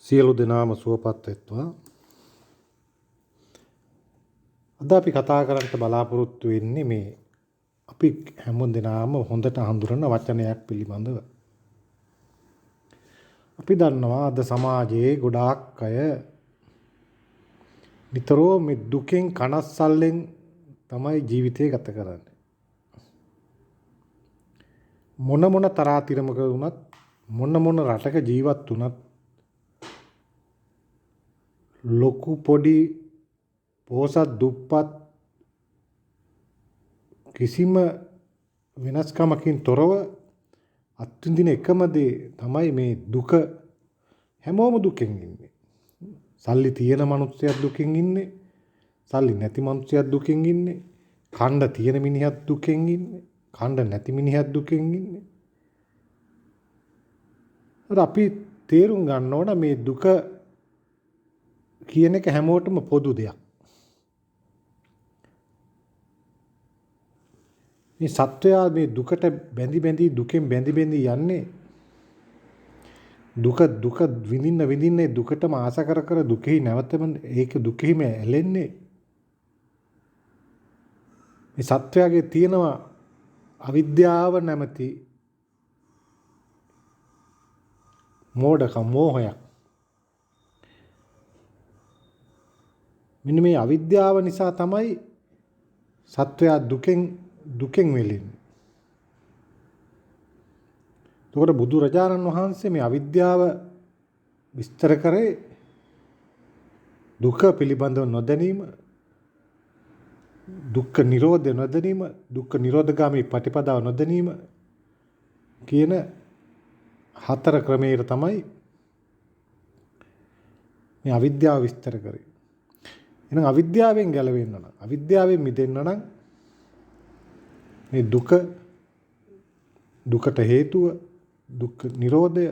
සියලු දෙනාම සුවපත් වෙත්වා. අද අපි කතා කරන්න බලාපොරොත්තු වෙන්නේ මේ අපි හැම දෙනාම හොඳට හඳුනන වචනයක් පිළිබඳව. අපි දන්නවා අද සමාජයේ ගොඩාක් අය නිතරම මේ දුකෙන් කනස්සල්ලෙන් තමයි ජීවිතය ගත කරන්නේ. මොන තරාතිරමක වුණත් මොන රටක ජීවත් වුණත් ලොකු පොඩි පොහොසත් දුප්පත් කිසිම වෙනස්කමකින් තොරව අත්විඳින එකම දේ තමයි මේ දුක. හැමෝම දුකෙන් ඉන්නේ. සල්ලි තියෙන මිනිස්සුත් දුකෙන් ඉන්නේ. සල්ලි නැති මිනිස්සුත් දුකෙන් ඉන්නේ. කණ්ඩ තියෙන මිනිහත් දුකෙන් ඉන්නේ. කණ්ඩ නැති මිනිහත් දුකෙන් ඉන්නේ. අපි තේරුම් ගන්න ඕන මේ දුක කියන එක හැමෝටම පොදු දෙයක්. මේ සත්වයා මේ දුකට බැඳි දුකෙන් බැඳි යන්නේ දුක විඳින්න දුකටම ආස කර දුකෙහි නැවතම ඒක දුකෙහිම ඇලෙන්නේ. මේ සත්වයාගේ තියෙනවා අවිද්‍යාව නැමැති මෝඩකම් මෝහයක්. මෙන්න මේ අවිද්‍යාව නිසා තමයි සත්වයා දුකෙන් වෙලෙන්නේ. එතකොට බුදුරජාණන් වහන්සේ මේ අවිද්‍යාව විස්තර කරේ දුක පිළිබඳව නොදැනීම, දුක්ඛ නිරෝධය නොදැනීම, දුක්ඛ නිරෝධගාමී ප්‍රතිපදාව නොදැනීම කියන හතර ක්‍රමයකට තමයි මේ අවිද්‍යාව විස්තර කරේ. එහෙනම් අවිද්‍යාවෙන් ගැලවෙන්න නම්, අවිද්‍යාවෙන් මිදෙන්න නම් මේ දුකට හේතුව, දුක්ඛ නිරෝධය,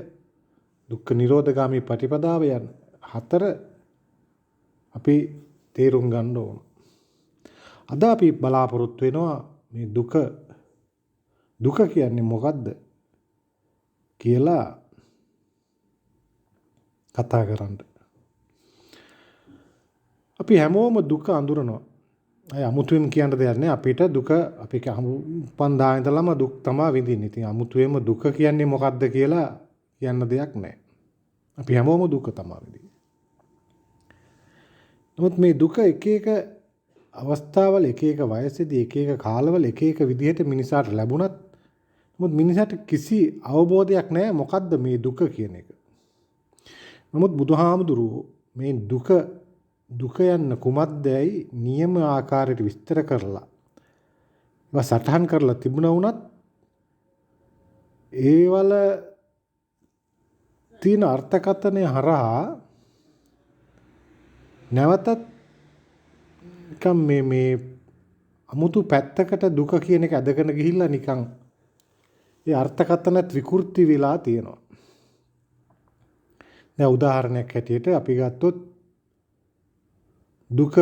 දුක්ඛ නිරෝධගාමී ප්‍රතිපදාව යන හතර අපි තේරුම් ගන්න ඕන. අද අපි බලාපොරොත්තු වෙනවා මේ දුක කියන්නේ මොකද්ද කියලා කතා කරන්න. අපි හැමෝම දුක අඳුරනවා. අය අමුතුවෙන් කියන්න දෙයක් නෑ. අපිට දුක අපි උපන්දා ඉඳලම දුක් තමයි විඳින්නේ. ඉතින් අමුතුවෙන්ම දුක කියන්නේ මොකද්ද කියලා කියන්න දෙයක් නෑ. අපි හැමෝම දුක තමයි විඳින්නේ. නමුත් මේ දුක එක එක අවස්ථාවල එක එක වයසේදී එක එක කාලවල එක එක විදිහට මිනිසාට ලැබුණත් නමුත් මිනිසාට කිසි අවබෝධයක් නෑ මොකද්ද මේ දුක කියන එක. නමුත් බුදුහාමුදුරුවෝ මේ දුක යන්න කුමක්දයි නියම ආකාරයට විස්තර කරලා ඒවා සටහන් කරලා තිබුණා වුණත් ඒවල තියෙන අර්ථකථනය හරහා නැවතත් නිකන් මේ අමුතු පැත්තකට දුක කියන එක ඇදගෙන ගිහිල්ලා නිකන් ඒ අර්ථකථනත් විකෘති වෙලා තියෙනවා. දැන් උදාහරණයක් හැටියට අපි ගත්තොත් දුක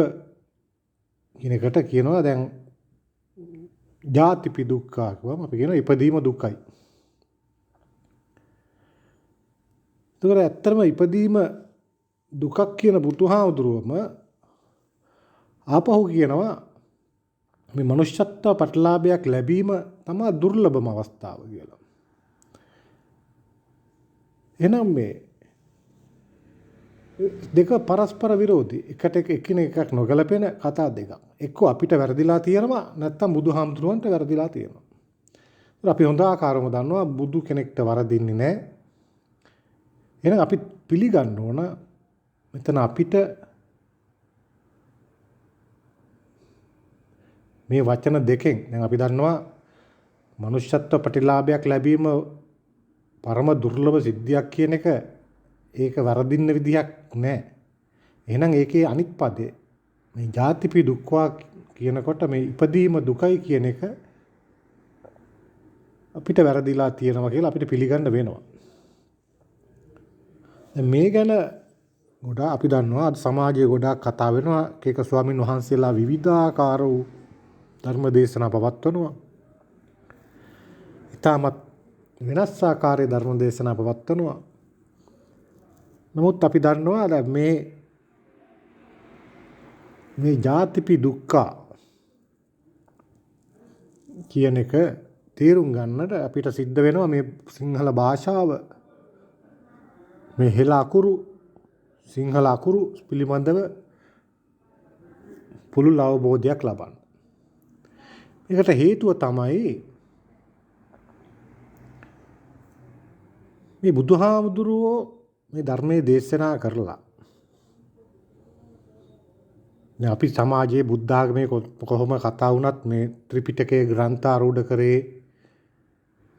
කියන එකට කියනවා දැන් ජාතිපි දුක්ඛා කියවම අපි කියනවා ඉපදීම දුකයි. ඒතකොට ඇත්තටම ඉපදීම දුකක් කියන බුදුහාමුදුරුවම ආපහු කියනවා මේ මනුෂ්‍යත්ව ප්‍රතිලාභයක් ලැබීම තමයි දුර්ලභම අවස්ථාව කියලා. එහෙනම් මේ දෙක පරස්පර විරෝධී. එකිනෙකක් නොගැලපෙන කතා දෙකක්. එක්ක අපිට වැරදිලා තියෙනවා නැත්නම් බුදුහාමුදුරුවන්ට වැරදිලා තියෙනවා. අපි හොඳ ආකාරව දන්නවා බුදු කෙනෙක්ට වරදින්නේ නැහැ. එහෙනම් අපි පිළිගන්න ඕන මෙතන අපිට මේ වචන දෙකෙන් දැන් අපි දන්නවා මනුෂ්‍යත්ව ප්‍රතිලාභයක් ලැබීම පරම දුර්ලභ සිද්ධියක් කියන එක ඒක වරදින්න විදියක් නැහැ. එහෙනම් ඒකේ අනිත් පදේ මේ ජාතිපි දුක්ඛා කියනකොට මේ ඉපදීම දුකයි කියන එක අපිට වැරදිලා තියෙනවා කියලා අපිට පිළිගන්න වෙනවා. දැන් මේ ගැන ගොඩාක් අපි දන්නවා අද සමාජයේ ගොඩාක් කතා වෙනවා. එක ස්වාමින් වහන්සේලා විවිධාකාර වූ ධර්ම දේශනා පවත්වනවා. ඊටමත් වෙනස් ආකාරයේ ධර්ම දේශනා පවත්වනවා. නමුත් අපි දන්නවා දැන් මේ ජාතිපි දුක්ඛ කියන එක තේරුම් ගන්නට අපිට සිද්ධ වෙනවා මේ සිංහල භාෂාව මේ හෙළ අකුරු සිංහල අකුරු පිළිබඳව පුළුල් අවබෝධයක් ලබන්න. ඒකට හේතුව තමයි මේ බුදුහාමුදුරුවෝ මේ ධර්මයේ දේශනා කරලා දැන් අපි සමාජයේ බුද්ධ ආගමේ කොහොම කතා වුණත් මේ ත්‍රිපිටකයේ ග්‍රන්ථාරූඪ කරේ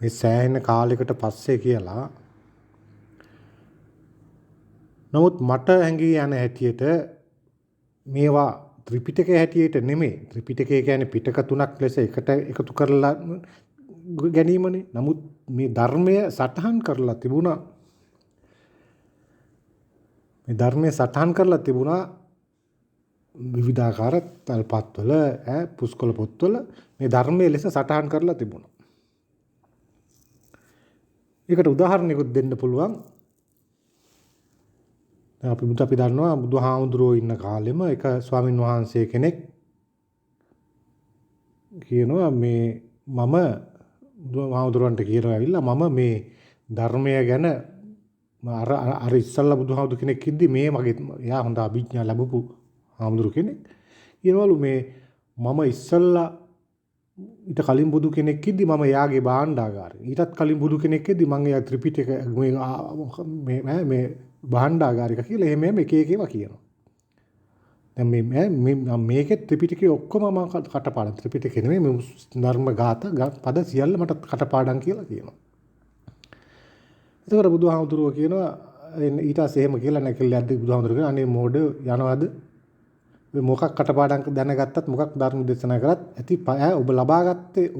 මේ සෑහෙන කාලයකට පස්සේ කියලා. නමුත් මට හැඟී යන හැටියට මේවා ත්‍රිපිටකයේ හැටියට නෙමෙයි. ත්‍රිපිටකය කියන්නේ පිටක තුනක් ලෙස එකට එකතු කරලා ගැනීමනේ. නමුත් මේ ධර්මය සටහන් කරලා තිබුණා. මේ ධර්මයේ සටහන් කරලා තිබුණා විවිධාකාර තල්පත්වල පුස්කොළ පොත්වල මේ ධර්මයේ ලෙස සටහන් කරලා තිබුණා. ඒකට උදාහරණයකුත් දෙන්න පුළුවන්. අපි දන්නවා බුදුහාමුදුරුවෝ ඉන්න කාලෙම එක ස්වාමින් වහන්සේ කෙනෙක් කියනවා මේ මම බුදුහාමුදුරුවන්ට කියනවා ඇවිල්ලා මම මේ ධර්මය ගැන අර ඉස්සල්ලා බුදුහාමුදුරු කෙනෙක් ඉද්දි මේ මගේ එයා හොඳ අභිඥා ලැබපු හාමුදුරු කෙනෙක් කියනවලු මේ මම ඉස්සල්ලා ඊට කලින් බුදු කෙනෙක් ඉද්දි මම එයාගේ භාණ්ඩාගාරේ ඊටත් කලින් බුදු කෙනෙක් ඉද්දි මම එයා ත්‍රිපිටක මේ භාණ්ඩාගාරික කියලා එහෙම එක එක ඒවා කියනවා. දැන් මේකේ ත්‍රිපිටකේ ඔක්කොම මම කටපාඩම් ත්‍රිපිටකේ නෙමෙයි මේ ධර්ම ගාථා පද සියල්ල මට කටපාඩම් කියලා කියනවා. ඒතකොට බුදුහාමුදුරුවෝ කියනවා ඊට පස්සේ එහෙම කියලා නැකෙල්ල යද්දි බුදුහාමුදුරුවෝ කියනවා අනේ මෝඩ යනවාද මේ මොකක් කටපාඩම් දැනගත්තත් මොකක් ධර්ම දේශනා කරත් ඇති ඔබ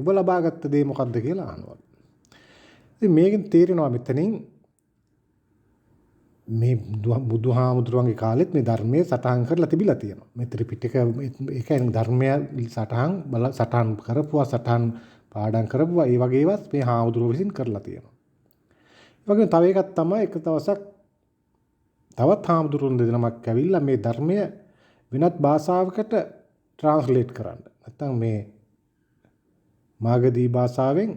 ලබාගත්ත දේ මොකද්ද කියලා අහනවා. ඉතින් මේකෙන් තේරෙනවා මෙතනින් මේ බුදුහාමුදුරුවන්ගේ කාලෙත් මේ ධර්මයේ සටහන් කරලා තිබිලා තියෙනවා. මේ ත්‍රිපිටක ඒ කියන්නේ ධර්මය සටහන් කරපුවා සටහන් පාඩම් කරපුවා ඒ වගේ ඒවාත් මේ හාමුදුරුවෝ විසින් කරලා තියෙනවා. ඒ වගේම තව එකක් තමයි එක දවසක් තවත් හාමුදුරුවෝ දෙනමක් ඇවිල්ලා මේ ධර්මය වෙනත් භාෂාවකට ට්‍රාන්ස්ලේට් කරන්න. නැත්නම් මේ මාගදී භාෂාවෙන්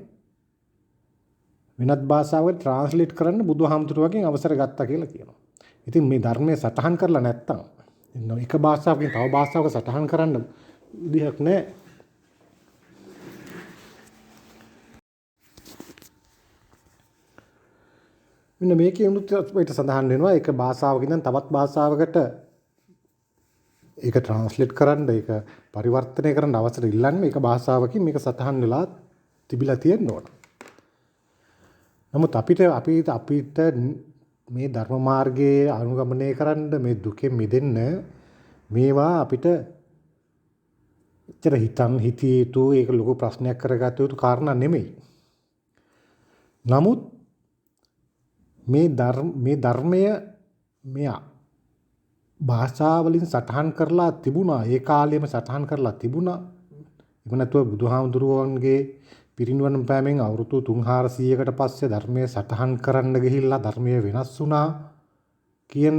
වෙනත් භාෂාවකට ට්‍රාන්ස්ලේට් කරන්න බුදුහාමුදුරුවන්ගෙන් අවසර ගත්තා කියලා කියනවා. ඉතින් මේ ධර්මයේ සටහන් කරලා නැත්තම් එක භාෂාවකින් තව භාෂාවක සටහන් කරන්න විදිහක් නැහැ. මෙන්න මේකේ උනුත් අපිට සඳහන් වෙනවා එක භාෂාවකින් ඉඳන් තවත් භාෂාවකට ඒක ට්‍රාන්ස්ලේට් කරන්න ඒක පරිවර්තනය කරන්න අවසර ඉල්ලන්නේ ඒක භාෂාවකින් මේක සටහන් වෙලා තිබිලා තියෙන්න ඕන. නමුත් අපිට මේ ධර්ම මාර්ගයේ අනුගමනය කරන්න මේ දුකෙන් මිදෙන්න මේවා අපිට එච්චර හිතිය යුතු ඒක ලොකු ප්‍රශ්නයක් කරගත යුතු කාරණා නෙමෙයි. නමුත් මේ ධර්මය මෙයා භාෂාවලින් සටහන් කරලා තිබුණා. ඒ කාලෙම සටහන් කරලා තිබුණා. ඒක නැතුව බුදුහාමුදුරුවන්ගේ පිරිනිවන් පෑමෙන් අවුරුදු 300කට පස්සේ ධර්මයේ සටහන් කරන්න ගිහිල්ලා ධර්මයේ වෙනස් වුණා කියන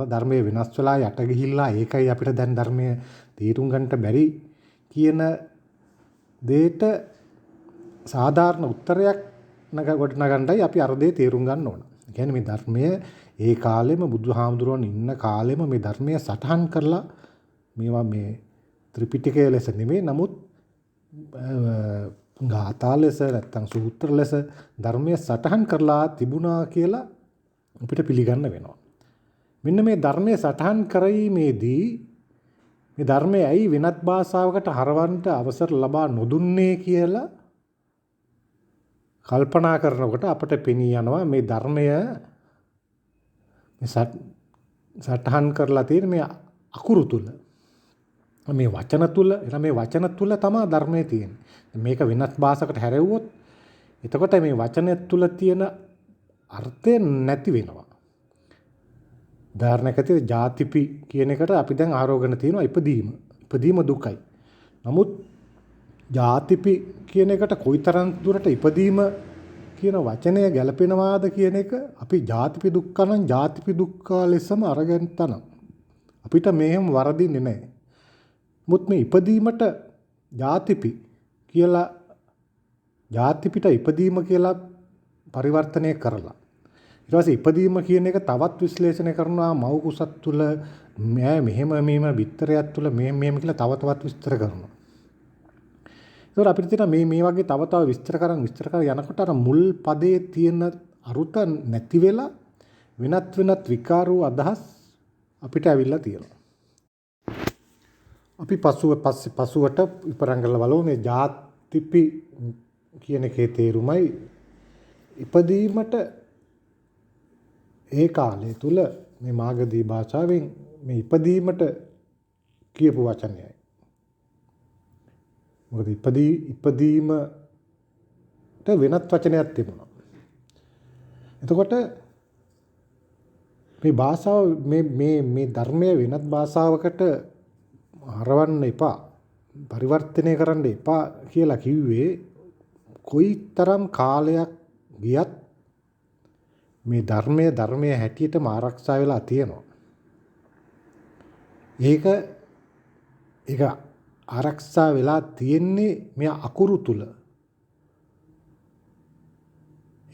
ධර්මයේ වෙනස් වෙලා යට ගිහිල්ලා ඒකයි අපිට දැන් ධර්මයේ තේරුම් ගන්නට බැරි කියන දෙයට සාධාරණ උත්තරයක් ගොඩනගන්නයි අපි අර දේ තේරුම් ගන්න ඕන. ඒ කියන්නේ මේ ධර්මයේ ඒ කාලෙම බුදුහාමුදුරුවන් ඉන්න කාලෙම මේ ධර්මයේ සටහන් කරලා මේවා මේ ත්‍රිපිටකය ලෙස නෙමෙයි නමුත් ගාථා ලෙස නැත්නම් සූත්‍ර ලෙස ධර්මයේ සටහන් කරලා තිබුණා කියලා අපිට පිළිගන්න වෙනවා. මෙන්න මේ ධර්මයේ සටහන් කිරීමේදී මේ ධර්මයේ ඇයි වෙනත් භාෂාවකට හරවන්න අවසර ලබා නොදුන්නේ කියලා කල්පනා කරනකොට අපට පෙනී යනවා මේ ධර්මය මේ සටහන් කරලා තියෙන මේ අකුරු තුල මේ වචන තුල එන මේ වචන තුල තමයි ධර්මයේ තියෙන්නේ. මේක වෙනත් භාෂාවකට හැරෙව්වොත් එතකොට මේ වචනය තුල තියෙන අර්ථය නැති වෙනවා. උදාහරණයක් ඇතුළේ ජාතිපි කියන එකට අපි දැන් ආරෝගණ තියෙනවා ඉපදීම දුකයි. නමුත් ජාතිපි කියන එකට කොයිතරම් දුරට ඉපදීම කියන වචනය ගැලපෙනවාද කියන එක අපි ජාතිපි දුක්ඛ නම් ජාතිපි දුක්ඛ ලෙසම අරගෙන තන. අපිට මේෙම වරදින්නේ නැහැ. මුත් මේ ඉපදීමට ජාතිපි කියලා ජාතිපිට ඉපදීම කියලා පරිවර්තනය කරලා ඊට පස්සේ ඉපදීම කියන එක තවත් විශ්ලේෂණය කරනවා මව් කුසත් තුල මෙහෙම විතරයක් තුල මෙහෙම කියලා තවත් විස්තර කරනවා. ඒතකොට අපිට තියෙන මේ වගේ තව විස්තර කර යනකොට අර මුල් පදයේ තියෙන අරුත නැති වෙලා වෙනත් විකාර වූ අදහස් අපිට ඇවිල්ලා තියෙනවා. අපි පසුවට විපරංගල බලමු මේ ජාතිපි කියන එකේ තේරුමයි ඉපදීමට ඒ කාලය තුල මේ මාගදී භාෂාවෙන් මේ ඉපදීමට කියපු වචනයයි. මොකද ඉපදීමට වෙනත් වචනයක් තිබුණා. එතකොට මේ භාෂාව මේ ධර්මයේ වෙනත් භාෂාවකට හරවන්න එපා. පරිවර්තනය කරන්න එපා කියලා කිව්වේ කොයිතරම් කාලයක් ගියත් මේ ධර්මයේ හැටියටම ආරක්ෂා වෙලා තියෙනවා. ඒක ආරක්ෂා වෙලා තියෙන්නේ මේ අකුරු තුල.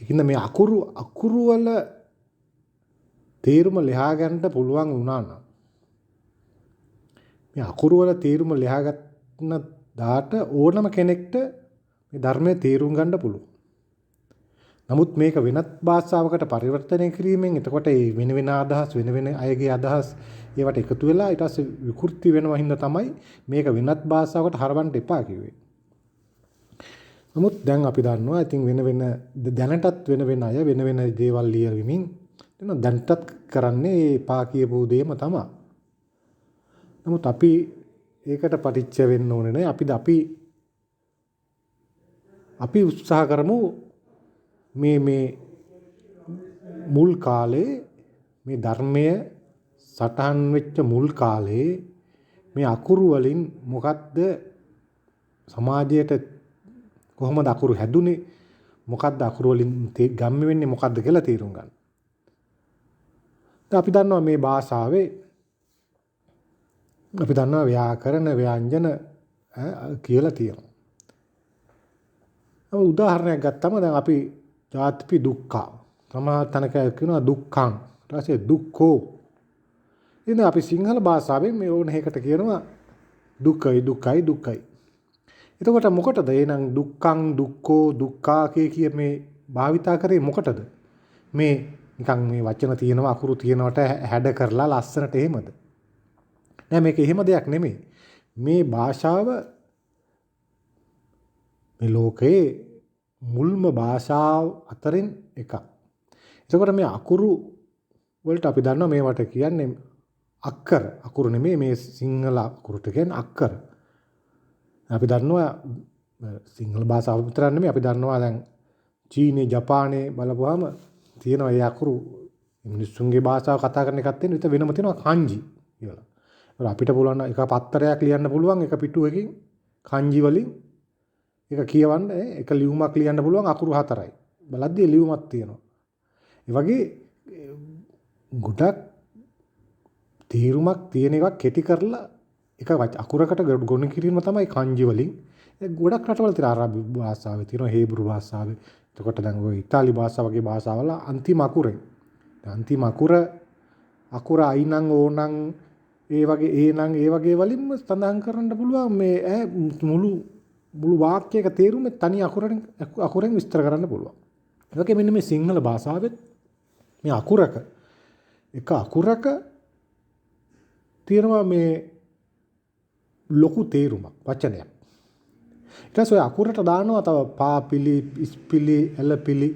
ඒකින්ද මේ අකුරු වල තේරුම ලියා ගන්න පුළුවන් වුණා නම් මේ අකුරු වල තේරුම ලියා ගන්න දාට ඕනම කෙනෙක්ට මේ ධර්මයේ තේරුම් ගන්න පුළුවන්. නමුත් මේක වෙනත් භාෂාවකට පරිවර්තනය කිරීමෙන් එතකොට මේ වෙන අදහස් වෙන අයගේ අදහස් ඒවට එකතු වෙලා ඊට පස්සේ විකෘති වෙනවා හින්දා තමයි මේක වෙනත් භාෂාවකට හරවන්න එපා කිව්වේ. නමුත් දැන් අපි දන්නවා ඉතින් දැනටත් වෙන අය වෙන දේවල් ලියවිමින් දැනටත් කරන්නේ එපා කියපු දේම තමයි. නමුත් අපි ඒකට පටිච්ච වෙන්න ඕනේ නැහැ. අපි උත්සාහ කරමු මේ මුල් කාලේ මේ ධර්මය සටහන් වෙච්ච මුල් කාලේ මේ අකුරු වලින් මොකද්ද සමාජයට කොහොමද අකුරු හැදුනේ මොකද්ද අකුරු වලින් ගම්ම වෙන්නේ මොකද්ද කියලා තේරුම් ගන්න. අපි දන්නවා මේ භාෂාවේ අපි දන්නවා ව්‍යාකරණ ව්‍යංජන කියලා තියෙනවා. උදාහරණයක් ගත්තම දැන් අපි ජාතිපි දුක්ඛ සමහර තැනක කියනවා දුක්ඛං ඊට පස්සේ දුක්ඛෝ ඉතින් අපි සිංහල භාෂාවෙන් මේ ඕන එකකට කියනවා දුක්ඛයි. එතකොට මොකටද එහෙනම් දුක්ඛං දුක්ඛෝ දුක්ඛා කිය මේ භාවිතා කරේ මොකටද? මේ නිකන් මේ වචන තියෙනවා අකුරු තියෙනවට හැඩ කරලා ලස්සනට එහෙමද? නෑ මේක එහෙම දෙයක් නෙමෙයි. මේ භාෂාව මේ ලෝකයේ මුල්ම භාෂාව අතරින් එකක්. එතකොට මේ අකුරු වලට අපි දන්නවා මේවට කියන්නේ අක්කර. අකුරු නෙමෙයි මේ සිංහල අකුරුට කියන්නේ අක්කර. අපි දන්නවා සිංහල භාෂාව විතරක් නෙමෙයි අපි දන්නවා දැන් චීනේ ජපානයේ බලපුවාම තියෙනවා ඒ අකුරු මිනිස්සුන්ගේ භාෂාව කතා කරන එකක් තියෙන විතර වෙනම තියෙනවා kanji කියලා. ඒක අපිට පුළුවන් එක පත්තරයක් ලියන්න පුළුවන් එක පිටුවකින් kanji වලින් ඒක කියවන්න එක ලියුමක් ලියන්න පුළුවන් අකුරු 4යි. බලද්දී ලියුමක් තියෙනවා. ඒ වගේ ගොඩක් තේරුමක් තියෙන එකක් කෙටි කරලා එක අකුරකට ගොනු කිරීම තමයි kanji වලින්. ඒ ගොඩක් රටවල තියෙන අරාබි භාෂාවේ තියෙනවා හේබ්‍රු භාෂාවේ. එතකොට දැන් ඔය ඉතාලි භාෂාව වගේ භාෂාවල අන්තිම අකුරෙන්. අන්තිම අකුර අයිනම් ඕනම් ඒ වගේ ඒනම් ඒ වගේ වලින්ම සඳහන් කරන්න පුළුවන් මේ මුළු වාක්‍යයක තේරුම තනි අකුරෙන් විස්තර කරන්න පුළුවන්. ඒ වගේ මෙන්න මේ සිංහල භාෂාවෙත් මේ එක අකුරක තියෙනවා මේ ලොකු තේරුමක් වචනයක්. ඊට පස්සේ අකුරට දානවා තව පාපිලි, ඉස්පිලි, එලපිලි.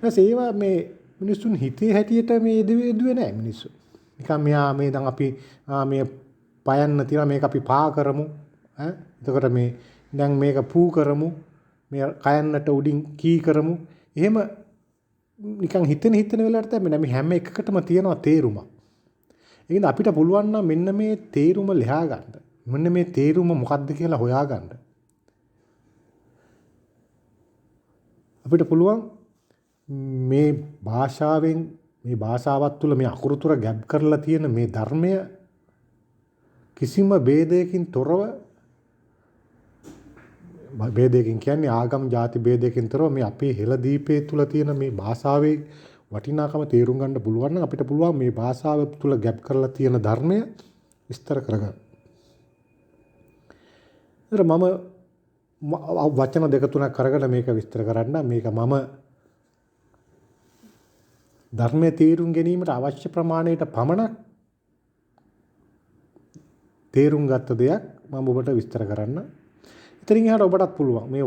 ඒවා මේ මිනිස්සුන් හිතේ හැටියට මේ ඉදුවේ නැහැ මිනිස්සු. නිකන් මෙයා මේ දැන් අපි මේ පයන්න තියලා මේක අපි පා කරමු. එතකොට මේ දැන් මේක පූ කරමු. මේ කයන්නට උඩින් කී කරමු. එහෙම නිකන් හිතෙන වෙලාවට තමයි මේ හැම එකකටම තියෙනවා තේරුමක්. ඒකින්ද අපිට පුළුවන් නම් මෙන්න මේ තේරුම ලියා ගන්න. මෙන්න මේ තේරුම මොකක්ද කියලා හොයා ගන්න. අපිට පුළුවන් මේ භාෂාවෙන් මේ භාෂාවත් තුළ මේ අකුරු තුර ගැබ් කරලා තියෙන මේ ධර්මය කිසිම ભેදයකින් තොරව ભેදයකින් කියන්නේ ආගම් ಜಾති ભેදයකින් තොරව මේ අපේ හෙළදීපේ තුල තියෙන මේ භාෂාවේ වටිනාකම තේරුම් ගන්න පුළුවන් නම් අපිට පුළුවන් මේ භාෂාව තුල ගැබ් කරලා තියෙන ධර්මය විස්තර කරගන්න. ඒතර මම වචන දෙක තුනක් අරගෙන මේක විස්තර කරන්න මේක මම ධර්මයේ තේරුම් ගැනීමට අවශ්‍ය ප්‍රමාණයට පමණක් තේරුම් ගත්ත දෙයක් මම ඔබට විස්තර කරන්න. ඉතින් එහාට ඔබටත් පුළුවන් මේ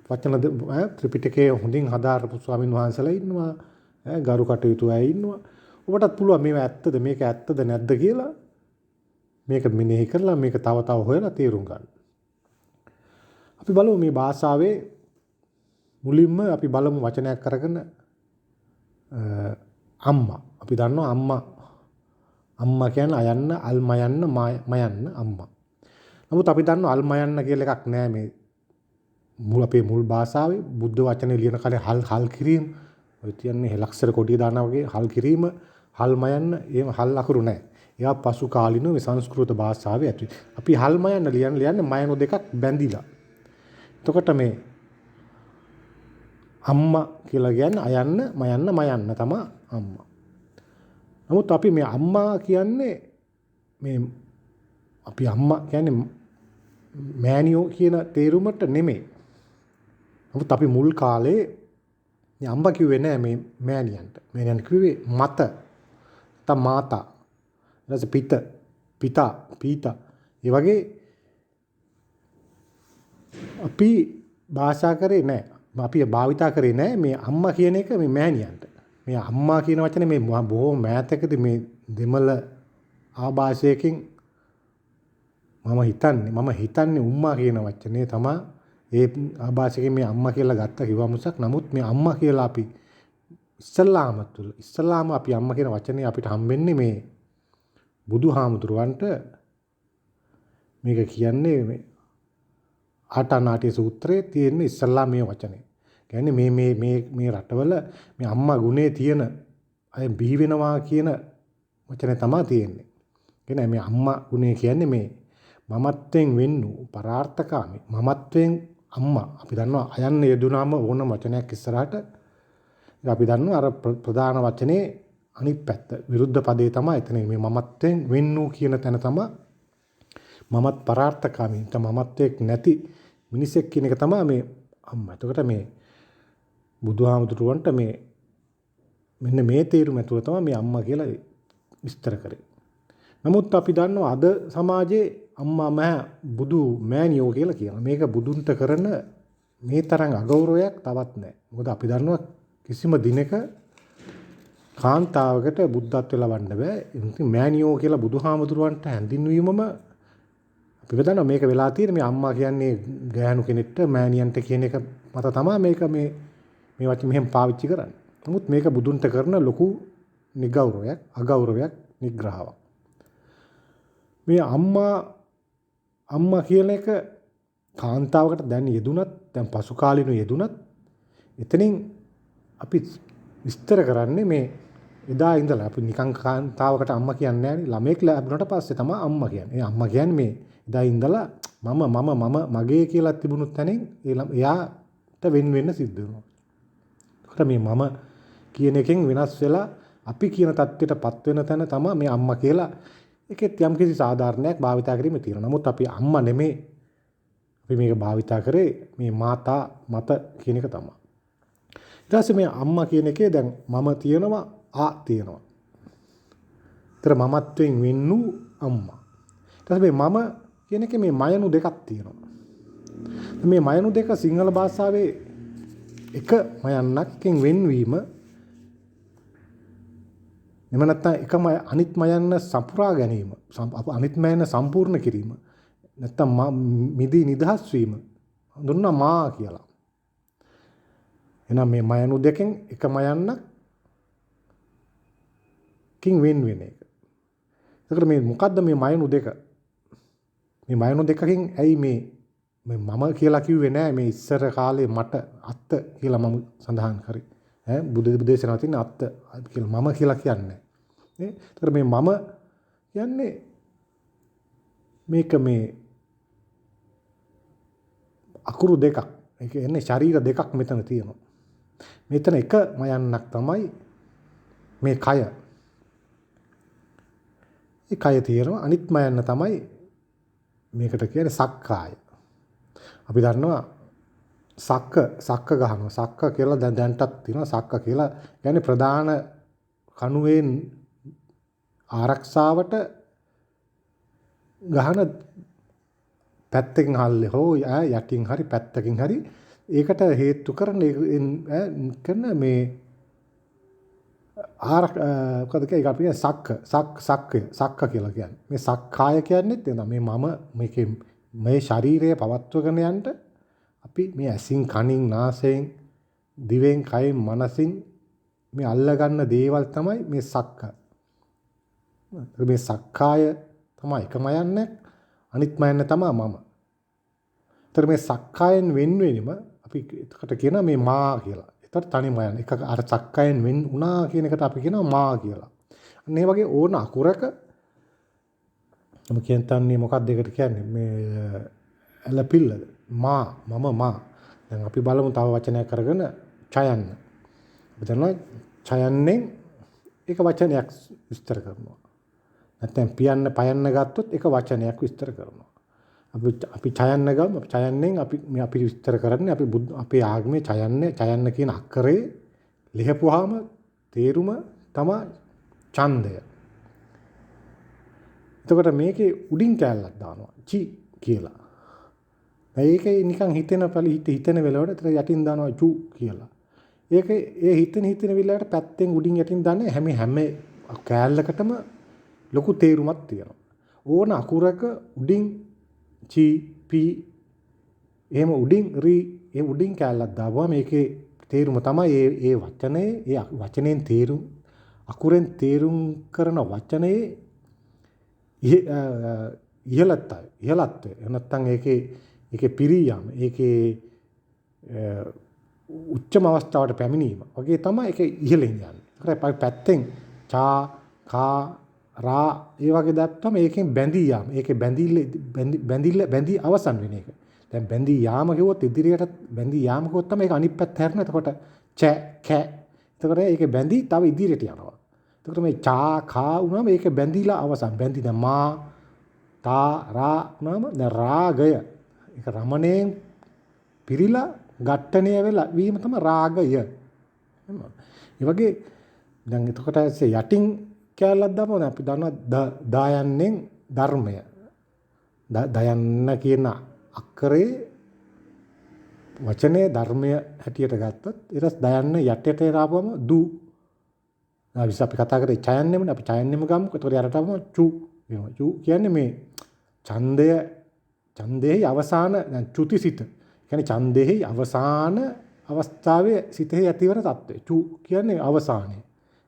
වචන ත්‍රිපිටකයේ හොඳින් හදාරපු ස්වාමින් වහන්සේලා ඉන්නවා, ගරු කටයුතු අය ඉන්නවා. ඔබටත් පුළුවන් මේවා ඇත්තද මේක ඇත්තද නැද්ද කියලා මේක මෙනෙහි කරලා මේක තව තව හොයලා තේරුම් ගන්න. අපි බලමු මේ භාෂාවේ මුලින්ම අපි බලමු වචනයක් අරගෙන අම්මා. අපි දන්නවා අම්මා කියන්නේ අයන්න අල්මයන්න මයන්න අම්මා. නමුත් අපි දන්නවා අල්මයන්න කියලා එකක් නෑ මේ අපේ මුල් භාෂාවේ බුද්ධ වචනේ ලියන කාලේ හල් කිරීම ඔය කියන්නේ හෙලක්සර කොටිය දානවා වගේ හල් කිරීම හල්මයන්න එහෙම හල් අකුරු නෑ. ඒවා පසු කාලිනව මේ සංස්කෘත භාෂාවේ ඇති. අපි හල්මයන්න ලියන්නේ මයනු දෙකක් බැඳිලා. එතකොට මේ අම්මා කියලා කියන්නේ අයන්න මයන්න තමයි අම්මා. නමුත් අපි මේ අම්මා කියන්නේ මේ අපි අම්මා කියන්නේ මෑනියෝ කියන තේරුමට නෙමෙයි. නමුත් අපි මුල් කාලේ මේ අම්මා කිව්වේ නෑ මේ මෑනියන්ට. මෑනියන් කිව්වේ මත මාතා ඊට පිතා පීතා ඒ වගේ අපි භාෂා කරේ නෑ. අපි භාවිතා කරේ නෑ මේ අම්මා කියන එක මේ මෑනියන්ට. මේ අම්මා කියන වචනේ මේ බොහෝ මෑතකදී මේ දෙමළ ආభాෂයකින් මම හිතන්නේ උම්මා කියන වචනේ තමයි ඒ ආభాෂයකින් මේ අම්මා කියලා ගත්ත කිව්වා මුසක්. නමුත් මේ අම්මා කියලා අපි ඉස්සල්ලාම අපි අම්මා කියන වචනේ අපිට හම්බෙන්නේ මේ බුදුහාමුදුරුවන්ට මේක කියන්නේ මේ ආටානාටි සූත්‍රයේ තියෙන ඉස්සල්ලා මේ වචනේ. කියන්නේ මේ රටවල මේ අම්මා ගුණේ තියෙන අය බිහි වෙනවා කියන වචනේ තමයි තියෙන්නේ. කියන්නේ මේ අම්මා ගුණේ කියන්නේ මේ මමත්වෙන් වෙන්නු පරාර්ථකාමී මමත්වෙන් අම්මා. අපි දන්නවා අයන්න යෙදුනාම ඕනම වචනයක් ඉස්සරහට අපි දන්නවා අර ප්‍රධාන වචනේ අනිත් පැත්ත විරුද්ධ පදේ තමයි එතන මේ මමත්වෙන් වෙන්නු කියන තැන තමයි මමත් පරාර්ථකාමී මමත්වෙක් නැති මිනිසෙක් කියන එක තමයි මේ අම්මා. එතකොට මේ බුදුහාමුදුරුවන්ට මේ මෙන්න මේ තේරුම ඇතුළ තමයි මේ අම්මා කියලා විස්තර කරේ. නමුත් අපි දන්නවා අද සමාජයේ අම්මා බුදු මෑණියෝ කියලා කියනවා. මේක බුදුන්ට කරන මේ තරම් අගෞරවයක් තවත් නැහැ. මොකද අපි දන්නවා කිසිම දිනක කාන්තාවකට බුද්ධත්වයට ලබන්න බෑ. ඉතින් මෑණියෝ කියලා බුදුහාමුදුරුවන්ට හැඳින්වීමම අපි දන්නවා මේක වෙලා තියෙන්නේ මේ අම්මා කියන්නේ ගෑනු කෙනෙක්ට මෑණියන්ට කියන එක මත තමයි මේක මේ වචන මෙහෙම පාවිච්චි කරන්නේ. නමුත් මේක බුදුන්ට කරන ලොකු නිගෞරවයක් අගෞරවයක් නිග්‍රහාවක්. මේ අම්මා කියන එක කාන්තාවකට දැන් යෙදුනත් දැන් පසු කාලිනු යෙදුනත් එතනින් අපි විස්තර කරන්නේ මේ එදා ඉඳලා අපි නිකන් කාන්තාවකට අම්මා කියන්නේ නැහැ නේ. ළමෙක් ලැබුණාට පස්සේ තමයි අම්මා කියන්නේ. ඒ අම්මා කියන්නේ මේ එදා ඉඳලා මම මගේ කියලා තිබුණු තැනින් එයාට වෙන්න සිද්ධ වෙනවා. ඒකට මේ මම කියන එකෙන් වෙනස් වෙලා අපි කියන தත්ත්වයටපත් වෙන තැන තමයි මේ අම්මා කියලා ඒකෙත් යම්කිසි සාධාරණයක් භාවිතා කිරීම තියෙනවා. නමුත් අපි අම්මා නෙමේ අපි මේක භාවිතා කරේ මේ මාතා මත කියන එක තමයි. ඊට පස්සේ මේ අම්මා කියන එකේ දැන් මම තියෙනවා තියෙනවා. ඒතර මමත්වෙන් වෙන්නු අම්මා. ඊට පස්සේ මේ මම කියන එකේ මේ මයනු දෙකක් තියෙනවා. මේ මයනු දෙක සිංහල භාෂාවේ එක මයන්නකින් වෙන්වීම එම නැත්නම් එකම අනිත් මයන්න සපුරා ගැනීම අනිත් මයන්න සම්පූර්ණ කිරීම නැත්නම් මිදී නිදහස් වීම හඳුන්වනවා මා කියලා. එහෙනම් මේ මයනු දෙකෙන් එක මයන්නකින් වෙන එක. ඒකට මේ මොකද්ද මේ මයනු දෙක? මේ මයනු දෙකකින් ඇයි මේ මේ මම කියලා කිව්වේ නෑ මේ ඉස්සර කාලේ මට අත්ත කියලා මම සඳහන් කරේ. බුදු දේශනාව තියෙන අත්ත කියලා මම කියලා කියන්නේ. නේ? ඒතර මේ මම කියන්නේ මේක මේ අකුරු දෙකක්. ඒ කියන්නේ ශරීර දෙකක් මෙතන තියෙනවා. මෙතන එක මයන්නක් තමයි මේ කය. ඒ කය තියෙනවා අනිත් මයන්න තමයි මේකට කියන්නේ සක්කාය. අපි දන්නවා සක්ක ගහනවා. සක්ක කියලා දැන්ටත් තියෙනවා. සක්ක කියලා කියන්නේ ප්‍රධාන කණුවෙන් ආරක්ෂාවට ගහන පැත්තකින් හල්ලේ හෝ යටින් හරි පැත්තකින් හරි ඒකට හේතු කරන මේ මොකද ඒක අපි සක්ක කියලා කියන්නේ. මේ සක්කාය කියන්නේත් එනවා. මේ මම මේකේ මේ ශරීරය පවත්වගෙන යන්න අපි මේ ඇසින් කනින් නාසයෙන් දිවෙන් කයෙන් මනසින් මේ අල්ලගන්න දේවල් තමයි මේ සක්ක. මේ සක්කාය තමයි එකම යන්නේ. අනිත් මයන්න තමයි මම. ඒතර මේ සක්කායෙන් වෙන්වෙනම අපි එතකොට කියනවා මේ මා කියලා. ඒතර තනිම යන එක අර සක්කායෙන් වෙන් වුණා කියන එකට අපි කියනවා මා කියලා. අන්න ඒ වගේ ඕන අකුරක මම කියන්නේ මොකක්ද ඒකට කියන්නේ මේ ඇලපිල්ලද මා මම මා. දැන් අපි බලමු තව වචනයක් අරගෙන ඡයන්න. අපි දන්නවා ඡයන්නෙන් එක වචනයක් විස්තර කරනවා. නැත්නම් පියන්න පයන්න ගත්තොත් එක වචනයක් විස්තර කරනවා. අපි ඡයන්න ගමු. අපි ඡයන්නෙන් අපි විස්තර කරන්නේ අපේ ආගමේ ඡයන්න කියන අක්කරේ ලියපුවාම තේරුම තමයි ඡන්දය. එතකොට මේකේ උඩින් කැලලක් දානවා. චි කියලා. ඒකේ නිකන් හිතෙන වෙලාවට යටින් දානවා චු කියලා. ඒ හිතෙන වෙලාවට පැත්තෙන් උඩින් යටින් දාන්නේ හැම කැලලකටම ලොකු තේරුමක් තියෙනවා. ඕන අකුරක උඩින් චි පි එහෙම උඩින් රි ඒ උඩින් කැලලක් දාපුවා මේකේ තේරුම තමයි ඒ වචනෙන් තේරුම් අකුරෙන් තේරුම් කරන වචනේ ඉහළත්වය. නැත්තම් ඒකේ පිරියම් ඒකේ උච්චම අවස්ථාවට පැමිණීම වගේ තමයි ඒක ඉහළින් යන්නේ. ඒකට පැත්තෙන් චා කා රා ඒ වගේ දැක්කම ඒකෙන් බැඳී යාම. ඒකේ බැඳී අවසන් වෙන එක. දැන් බැඳී යාම කිව්වොත් ඉදිරියට බැඳී යාම කිව්වොත් තමයි ඒක අනිත් පැත්ත හැරෙන. එතකොට ච කැ. එතකොට ඒකේ බැඳී තව ඉදිරියට යනවා. එතකොට මේ චා කා වුණාම ඒක බැඳීලා අවසන්. බැඳින මා තා රා වුණාම දැන් රාගය. ඒක රමණයෙන් පිරීලා ඝට්ටණය වෙලා වීම තමයි රාගය. ඒ වගේ දැන් එතකොට යටින් කැලලක් දාපුවම අපි දන්නවා දායන්නෙන් ධර්මය. දයන්න කියන අක්කරේ වචනේ ධර්මය හැටියට ගත්තොත් ඊට දයන්න යටට දාපුවම දු. අපි කතා කරේ ඡයන්නෙමනේ අපි ඡයන්නෙම ගමු. ඒතකොට යරට ආවම චු වෙනවා. චු කියන්නේ මේ ඡන්දයේ අවසාන දැන් චුතිසිත. කියන්නේ ඡන්දයේ අවසාන අවස්ථාවේ සිතේ ඇතිවන தත්ත්වය. චු කියන්නේ අවසානයේ.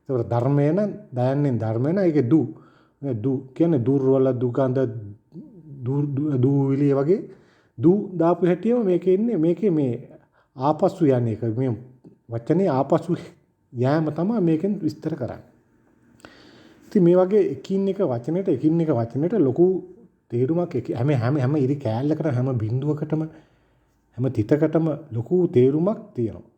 ඒතකොට ධර්මේන දයන්නෙන් ධර්මේන ඒකේ දු කියන්නේ දුර්වල දුගඳ දූවිලි වගේ දු දාපු හැටියම මේකේ ඉන්නේ මේකේ මේ ආපසු යන්නේ ඒක මේ වචනේ ආපසු යෑම තමයි මේකෙන් විස්තර කරන්නේ. ඉතින් මේ වගේ එකින් එක වචනෙට ලොකු තේරුමක් හැම ඉරි කෑල්ලකට හැම බිඳුවකටම හැම තිතකටම ලොකු තේරුමක් තියෙනවා.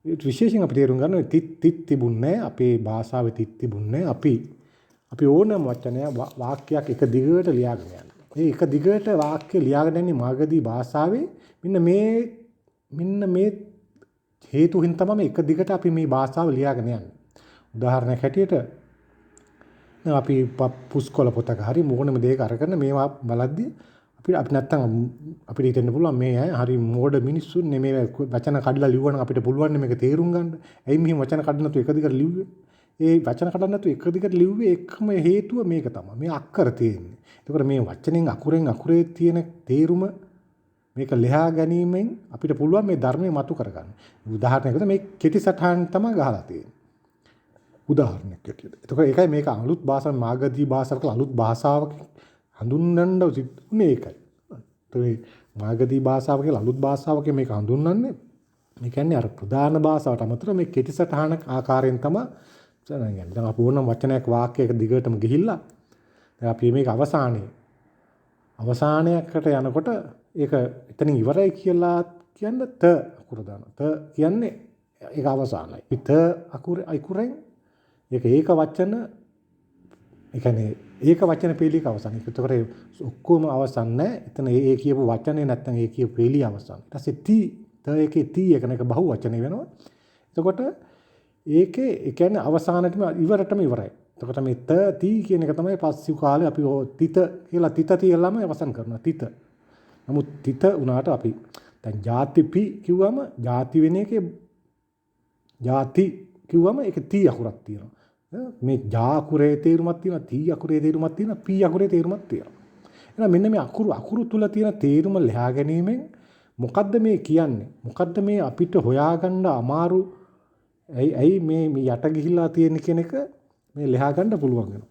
විශේෂයෙන් අපි තේරුම් ගන්න තිත් තිබුණේ අපේ භාෂාවේ තිත් තිබුණේ අපි ඕනම වචනය වාක්‍යයක් එක දිගට ලියාගෙන යනවා. ඒ එක දිගට වාක්‍ය ලියාගෙන යන්නේ මාගදී භාෂාවේ මෙන්න මේ හේතුකින් තමයි එක දිගට අපි මේ භාෂාව ලියාගෙන යන්නේ. උදාහරණයක් හැටියට අපි පුස්කොළ පොතක හරි මොනම දෙයක අරගෙන මේවා බලද්දී අපි නැත්තම් අපිට හිතෙන්න පුළුවන් මේ අය හරි මෝඩ මිනිස්සුන් නෙමෙයි වචන කඩලා ලිව්වනම් අපිට පුළුවන් මේක තේරුම් ගන්න. ඇයි මෙහෙම වචන කඩන්න නැතුව එක දිගට ලිව්වේ? ඒ වචන කඩන්න නැතුව එක දිගට ලිව්වේ එකම හේතුව මේක තමයි. මේ අක්කර තියෙන්නේ. ඒකෝර මේ වචනෙන් අකුරේ තියෙන තේරුම මේක ලියා ගැනීමෙන් අපිට පුළුවන් මේ ධර්මයේ මතු කරගන්න. උදාහරණයකට මේ කෙටි සටහන් තමයි ගහලා තියෙන්නේ. උදාහරණයක් ඇටියට. ඒකෝර ඒකයි මේක අලුත් භාෂාවක් මාගදී භාෂාවක අලුත් භාෂාවක හඳුන්වන්න සිද්ධුනේ ඒකයි. මාගදී භාෂාව කියලා අලුත් භාෂාවක මේක හඳුන්වන්නේ. මේ කියන්නේ අර ප්‍රධාන භාෂාවට අමතරව මේ කෙටි සටහන ආකාරයෙන් තමයි කියන්නේ. දැන් අපි ඕනම වචනයක් වාක්‍යයක දිගටම ගිහිල්ලා දැන් අපි මේක අවසානයකට යනකොට ඒක එතනින් ඉවරයි කියලා කියන්න ත අකුර දානවා. ත කියන්නේ ඒක අවසానයි. ත අකුරෙන් ඒක වචන ඒ කියන්නේ ඒක වචන පේලියක අවසන්. ඒකට ඔක්කොම අවසන් නැහැ. එතන ඒ කියපු වචනේ නැත්තම් ඒ කියපු පේලිය අවසන්. ඊට පස්සේ ත එකේ ති එක බහුව වචනේ වෙනවා. එතකොට ඒකේ ඒ කියන්නේ අවසානටම ඉවරටම ඉවරයි. එතකොට මේ ති කියන එක තමයි පස්සිව් කාලේ අපි තිත කියලා තිත තියලාම අවසන් කරනවා. තිත. නමුත් තිත උනාට අපි දැන් ಜಾතිපි කිව්වම ಜಾති වෙන එකේ ಜಾති කිව්වම ඒක ති අකුරක් තියෙනවා. මේ ජා අකුරේ තේරුමක් තියෙනවා, ති අකුරේ තේරුමක් තියෙනවා, පි අකුරේ තේරුමක් තියෙනවා. එහෙනම් මෙන්න මේ අකුරු තුල තියෙන තේරුම ලැහා ගැනීමෙන් මොකද්ද මේ කියන්නේ? මොකද්ද මේ අපිට හොයාගන්න අමාරු ඇයි මේ යට ගිහිල්ලා තියෙන කියන එක මේ ලැහා ගන්න පුළුවන් වෙනවා.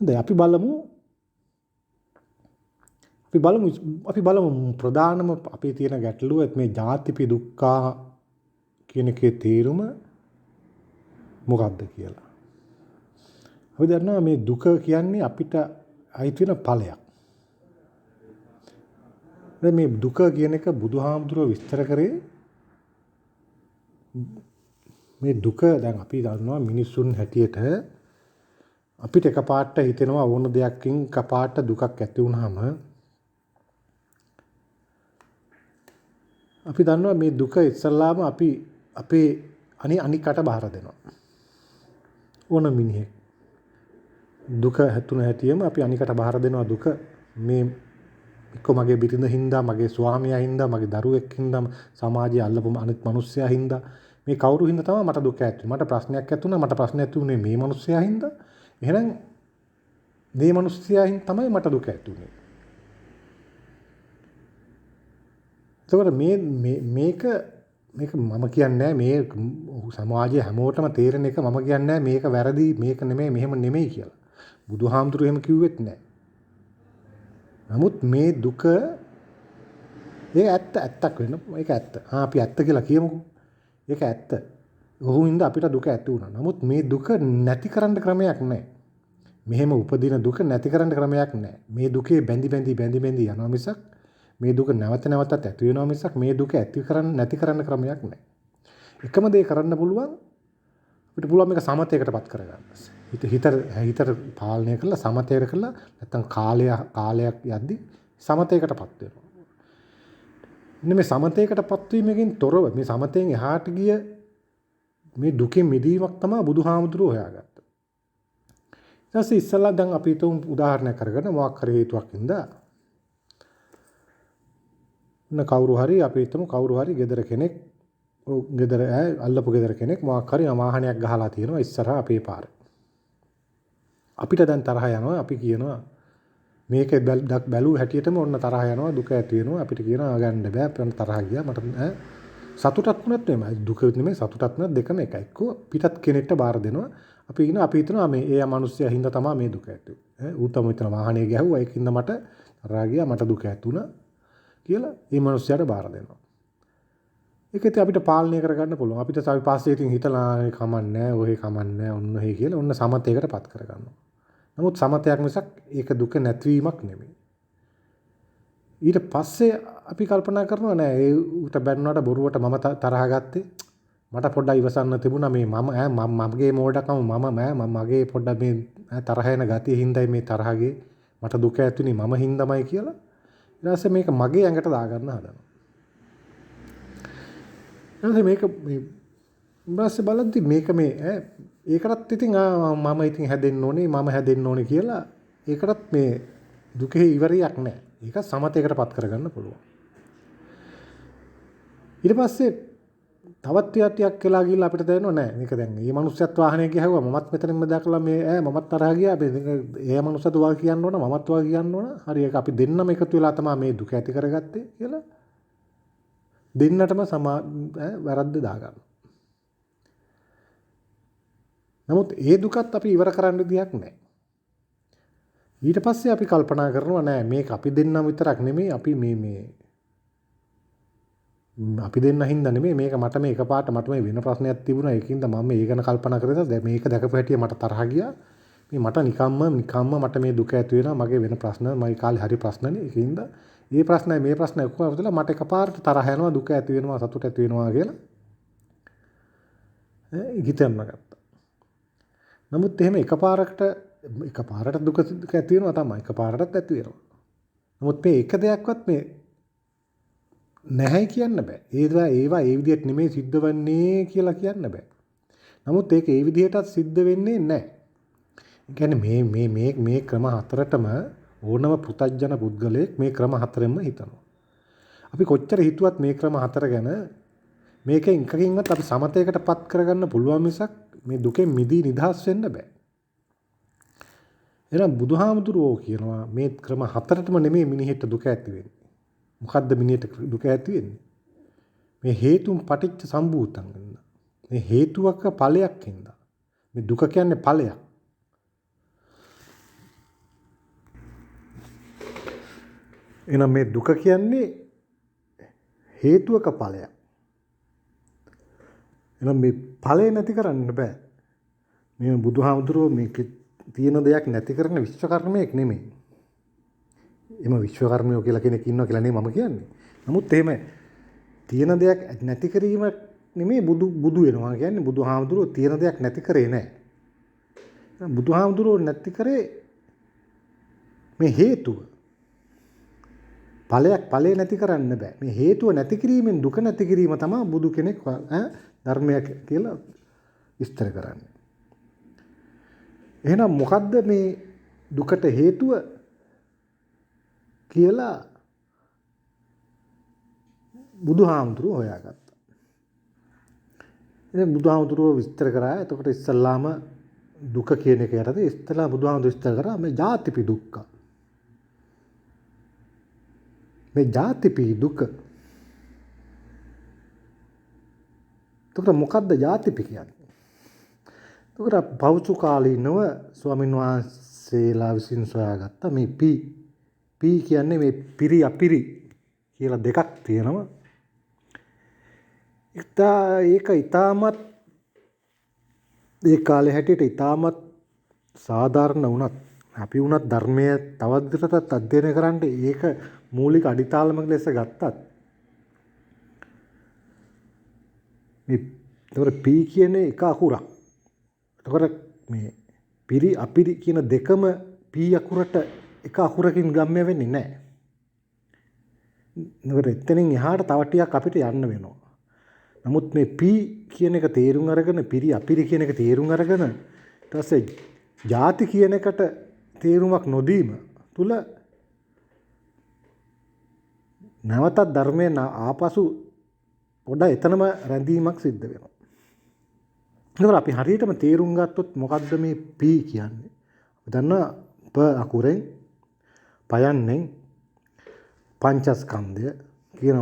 හොඳයි අපි බලමු ප්‍රධානම අපේ තියෙන ගැටලුව මේ ජාතිපි දුක්ඛා කියන එකේ තේරුම මොකක්ද කියලා. අපි දන්නවා මේ දුක කියන්නේ අපිට අයිති වෙන ඵලයක්. මේ දුක කියන එක බුදුහාමුදුරුවෝ විස්තර කරේ මේ දුක දැන් අපි දන්නවා මිනිසුන් හැටියට අපිට එකපාරට හිතෙනවා ඕන දෙයක්කින් එකපාරට දුකක් ඇති වුනහම අපි දන්නවා මේ දුක ඉස්සල්ලාම අපි අපේ අනිකට බාර දෙනවා. ඕන මිනිහෙක් දුක හැතුන හැටියෙම අපි අනිකට බාර දෙනවා දුක මේ එක්ක මගේ බිරිඳ හින්දා මගේ ස්වාමියා හින්දා මගේ දරුවෙක් හින්දා සමාජයේ අල්ලපු අනිත් මිනිස්සයා හින්දා මේ කවුරු හින්දා තමයි මට දුක ඇති වුනේ. මට ප්‍රශ්නයක් ඇති වුණා. මට ප්‍රශ්න ඇති වුනේ මේ මිනිස්සයා හින්දා. එහෙනම් මේ මිනිස්සයා හින්දා තමයි මට දුක ඇති වුනේ. ඒතකොට මේක මම කියන්නේ මේ සමාජයේ හැමෝටම තේරෙන එක මම කියන්නේ මේක වැරදි මේක නෙමෙයි මෙහෙම නෙමෙයි කියලා. බුදුහාමුදුරුවෝ එහෙම කිව්වෙත් නැහැ. නමුත් මේ දුක ඇත්තක් වෙන්න ඒක ඇත්ත. අපි ඇත්ත කියලා කියමුකෝ. ඒක ඇත්ත. ඔහුින්ද අපිට දුක ඇති වුණා. නමුත් මේ දුක නැති කරන්න ක්‍රමයක් නැහැ. මෙහෙම උපදින දුක නැති කරන්න ක්‍රමයක් නැහැ. මේ දුකේ බැඳි යනවා මිසක් මේ දුක නැවත නැවතත් ඇති වෙනවා මිසක් මේ දුක නැති කරන්න ක්‍රමයක් නැහැ. එකම දේ කරන්න පුළුවන් අපිට පුළුවන් මේක සමතයකටපත් කරගන්න. හිතට පාලනය කරලා සමතයකට කරලා නැත්තම් කාලයක් යද්දි සමතයකටපත් වෙනවා. ඉන්න මේ සමතයකටපත් වීමකින් තොරව මේ සමතයෙන් එහාට ගිය මේ දුකෙන් මිදීමක් තමයි බුදුහාමුදුරුවෝ හොයාගත්තේ. ඊට පස්සේ ඉස්සලා දැන් අපි තුන් උදාහරණයක් කරගෙන මොකක් හරි හේතුවක් ඉඳලා කවුරු හරි අපි හිතමු කවුරු හරි ගෙදර කෙනෙක් අල්ලපු ගෙදර කෙනෙක් මොකක් හරි වාහනයක් ගහලා තියෙනවා ඉස්සරහා අපේ පාරේ. අපිට දැන් තරහ යනවා අපි කියනවා මේක බැලුව හැටියටම ඔන්න තරහ යනවා දුක ඇති වෙනවා අපිට කියනවා ගන්න බෑ අපිට තරහ ගියා මට සතුටක් වුණත් නෙමෙයි දුක නෙමෙයි සතුටක් වුණත් දෙකම එකයි. පිටත් කෙනෙක්ට බාර දෙනවා අපි හිතනවා මේ ඒ මනුස්සයා හින්දා තමයි මේ දුක ඇති වෙන්නේ. ඌ තමයි හිතන වාහනේ ගැහුවා ඒකින්ද මට තරහ ගියා මට දුක ඇති වුණා කියලා මේ මනුස්සයාට බාර දෙනවා. ඒක ඉතින් අපිට පාලනය කරගන්න පුළුවන්. අපිට අපි පස්සේ ඉතින් හිතලා කමන්නේ ඔහේ කමන්නේ ඔන්න ඔහේ කියලා ඔන්න සමතයකටපත් කරගන්නවා. නමුත් සමතයක් මිසක් ඒක දුක නැතිවීමක් නෙමෙයි. ඊට පස්සේ අපි කල්පනා කරනවා නෑ ඒ උට බැන්නාට බොරුවට මම තරහ ගත්තේ මට පොඩ්ඩක් ඉවසන්න තිබුණා මේ මගේ මෝඩකම මගේ පොඩ්ඩක් මේ තරහ යන ගතිය හින්දායි මේ තරහගේ මට දුක ඇතුනේ මම හින්දාමයි කියලා ඊට පස්සේ මේක මගේ ඇඟට දාගන්න හදනවා. ඊට මේක ඊපස්සේ බලද්දි මේක ඒකටත් ඉතින් මම ඉතින් හැදෙන්න ඕනේ කියලා ඒකටත් මේ දුකේ ඉවරයක් නැහැ. ඒක සමතයකටපත් කරගන්න පුළුවන්. ඊට පස්සේ තවත් ටිකක් වෙලා ගිහලා අපිට තේරෙනවා නෑ මේක දැන් මේ මනුස්සයත් වාහනේ ගිහුවා මමත් මෙතනින්ම දැකලා මේ මමත් තරහා ගියා අපි ඒ මනුස්සයත් වා කියන්න ඕන මමත් වා කියන්න ඕන හරි ඒක අපි දෙන්නම එකතු වෙලා තමයි මේ දුක ඇති කරගත්තේ කියලා දෙන්නටම වැරද්ද දාගන්නවා. නමුත් ඒ දුකත් අපි ඉවර කරන්න විදියක් නැහැ. ඊට පස්සේ අපි කල්පනා කරනවා නෑ මේක අපි දෙන්නම විතරක් නෙමෙයි අපි මේ අපි දෙන්න හින්දා නෙමෙයි මේක මට මේ එකපාරට මට මේ වෙන ප්‍රශ්නයක් තිබුණා ඒකින්ද මම මේ ගැන කල්පනා කරලා දැන් මේක දැකපු හැටි මට තරහ ගියා මේ මට නිකම්ම මට මේ දුක ඇති වෙනවා මගේ වෙන ප්‍රශ්න මගේ කාලේ හරි ප්‍රශ්නනේ ඒකින්ද මේ ප්‍රශ්නයි මේ ප්‍රශ්නයි ඔක්කොම අවුදලා මට එකපාරට තරහ යනවා දුක ඇති වෙනවා සතුට ඇති වෙනවා කියලා හිතන්න ගත්තා. නමුත් එහෙම එකපාරට දුක ඇති වෙනවා තමයි එකපාරටත් ඇති වෙනවා. නමුත් මේ එක දෙයක්වත් මේ නැහැ කියන්න බෑ. ඒවා ඒ විදිහට නෙමෙයි සිද්ධ වෙන්නේ කියලා කියන්න බෑ. නමුත් ඒක ඒ විදිහටත් සිද්ධ වෙන්නේ නැහැ. ඒ කියන්නේ මේ ක්‍රම හතරටම ඕනම පුතජන පුද්ගලයෙක් මේ ක්‍රම හතරෙන්ම හිතනවා. අපි කොච්චර හිතුවත් මේ ක්‍රම හතර ගැන මේකෙන් එකකින්වත් අපි සමතයකටපත් කරගන්න පුළුවන් මිසක් මේ දුකෙන් මිදී නිදහස් වෙන්න බෑ. එහෙනම් බුදුහාමුදුරුවෝ කියනවා මේ ක්‍රම හතරටම නෙමෙයි මිනිහෙට දුක ඇති වෙන්නේ. මොකද්ද මිනිහට දුක ඇති වෙන්නේ? මේ හේතුන් පටිච්ච සම්භූතං වෙන. මේ හේතුවක ඵලයක් හින්දා. මේ දුක කියන්නේ ඵලයක්. එහෙනම් මේ දුක කියන්නේ හේතුවක ඵලයක්. එහෙනම් මේ ඵලය නැති කරන්න බෑ. මේ බුදුහාමුදුරුවෝ මේක තියෙන දෙයක් නැති කරන විශ්වකර්මයෙක් නෙමෙයි. එම විශ්වකර්මයෝ කියලා කෙනෙක් ඉන්නවා කියලා නේ මම කියන්නේ. නමුත් එහෙම තියෙන දෙයක් නැති කිරීම නෙමෙයි බුදු වෙනවා කියන්නේ බුදුහාමුදුරුවෝ තියෙන දෙයක් නැති කරේ නැහැ. බුදුහාමුදුරුවෝ නැති කරේ මේ හේතුව. ඵලය නැති කරන්න බෑ. මේ හේතුව නැති කිරීමෙන් දුක නැති කිරීම තමයි බුදු කෙනෙක් ධර්මය කියලා විස්තර කරන්නේ. එහෙනම් මොකද්ද මේ දුකට හේතුව කියලා බුදුහාමුදුරුවෝ හොයාගත්තා. ඉතින් බුදුහාමුදුරුවෝ විස්තර කරා. එතකොට ඉස්සල්ලාම දුක කියන එක යටතේ ඉස්සල්ලා බුදුහාමුදුරුවෝ විස්තර කරා මේ ජාතිපි දුක්ඛ. මේ ජාතිපි දුක. එතකොට මොකද්ද ජාතිපි කියන්නේ? එතකොට පෞචු කාලීනව ස්වාමීන් වහන්සේලා විසින් සොයාගත්ත මේ පී කියන්නේ මේ පිරි අපිරි කියලා දෙකක් තියෙනවා. ඒක ඊටමත් ඒ කාලේ හැටියට ඊටමත් සාධාරණ වුණත් අපි වුණත් ධර්මයේ තවත් දිරටත් අධ්‍යයනය කරන්න ඒක මූලික අඩිතාලමක ලෙස ගත්තත් මේ ඒතර පී කියන්නේ එක අකුරක්. එතකොට මේ පිරි අපිරි කියන දෙකම පී අකුරට එක අකුරකින් ගම්ම්‍ය වෙන්නේ නැහැ. නේද? එතනින් එහාට තව ටිකක් අපිට යන්න වෙනවා. නමුත් මේ පී කියන එක තේරුම් අරගෙන පිරි අපිරි කියන එක තේරුම් අරගෙන ඊට පස්සේ ಜಾති කියන එකට තේරුමක් නොදීම තුල නැවතත් ධර්මයෙන් ආපසු පොඩ එතනම රැඳීමක් සිද්ධ වෙනවා. ඒකවල අපි හරියටම තේරුම් ගත්තොත් මොකද්ද මේ පී කියන්නේ? අපි දන්නවා ප අකුරෙන් පයන්නෙන් පංචස්කන්ධය කියන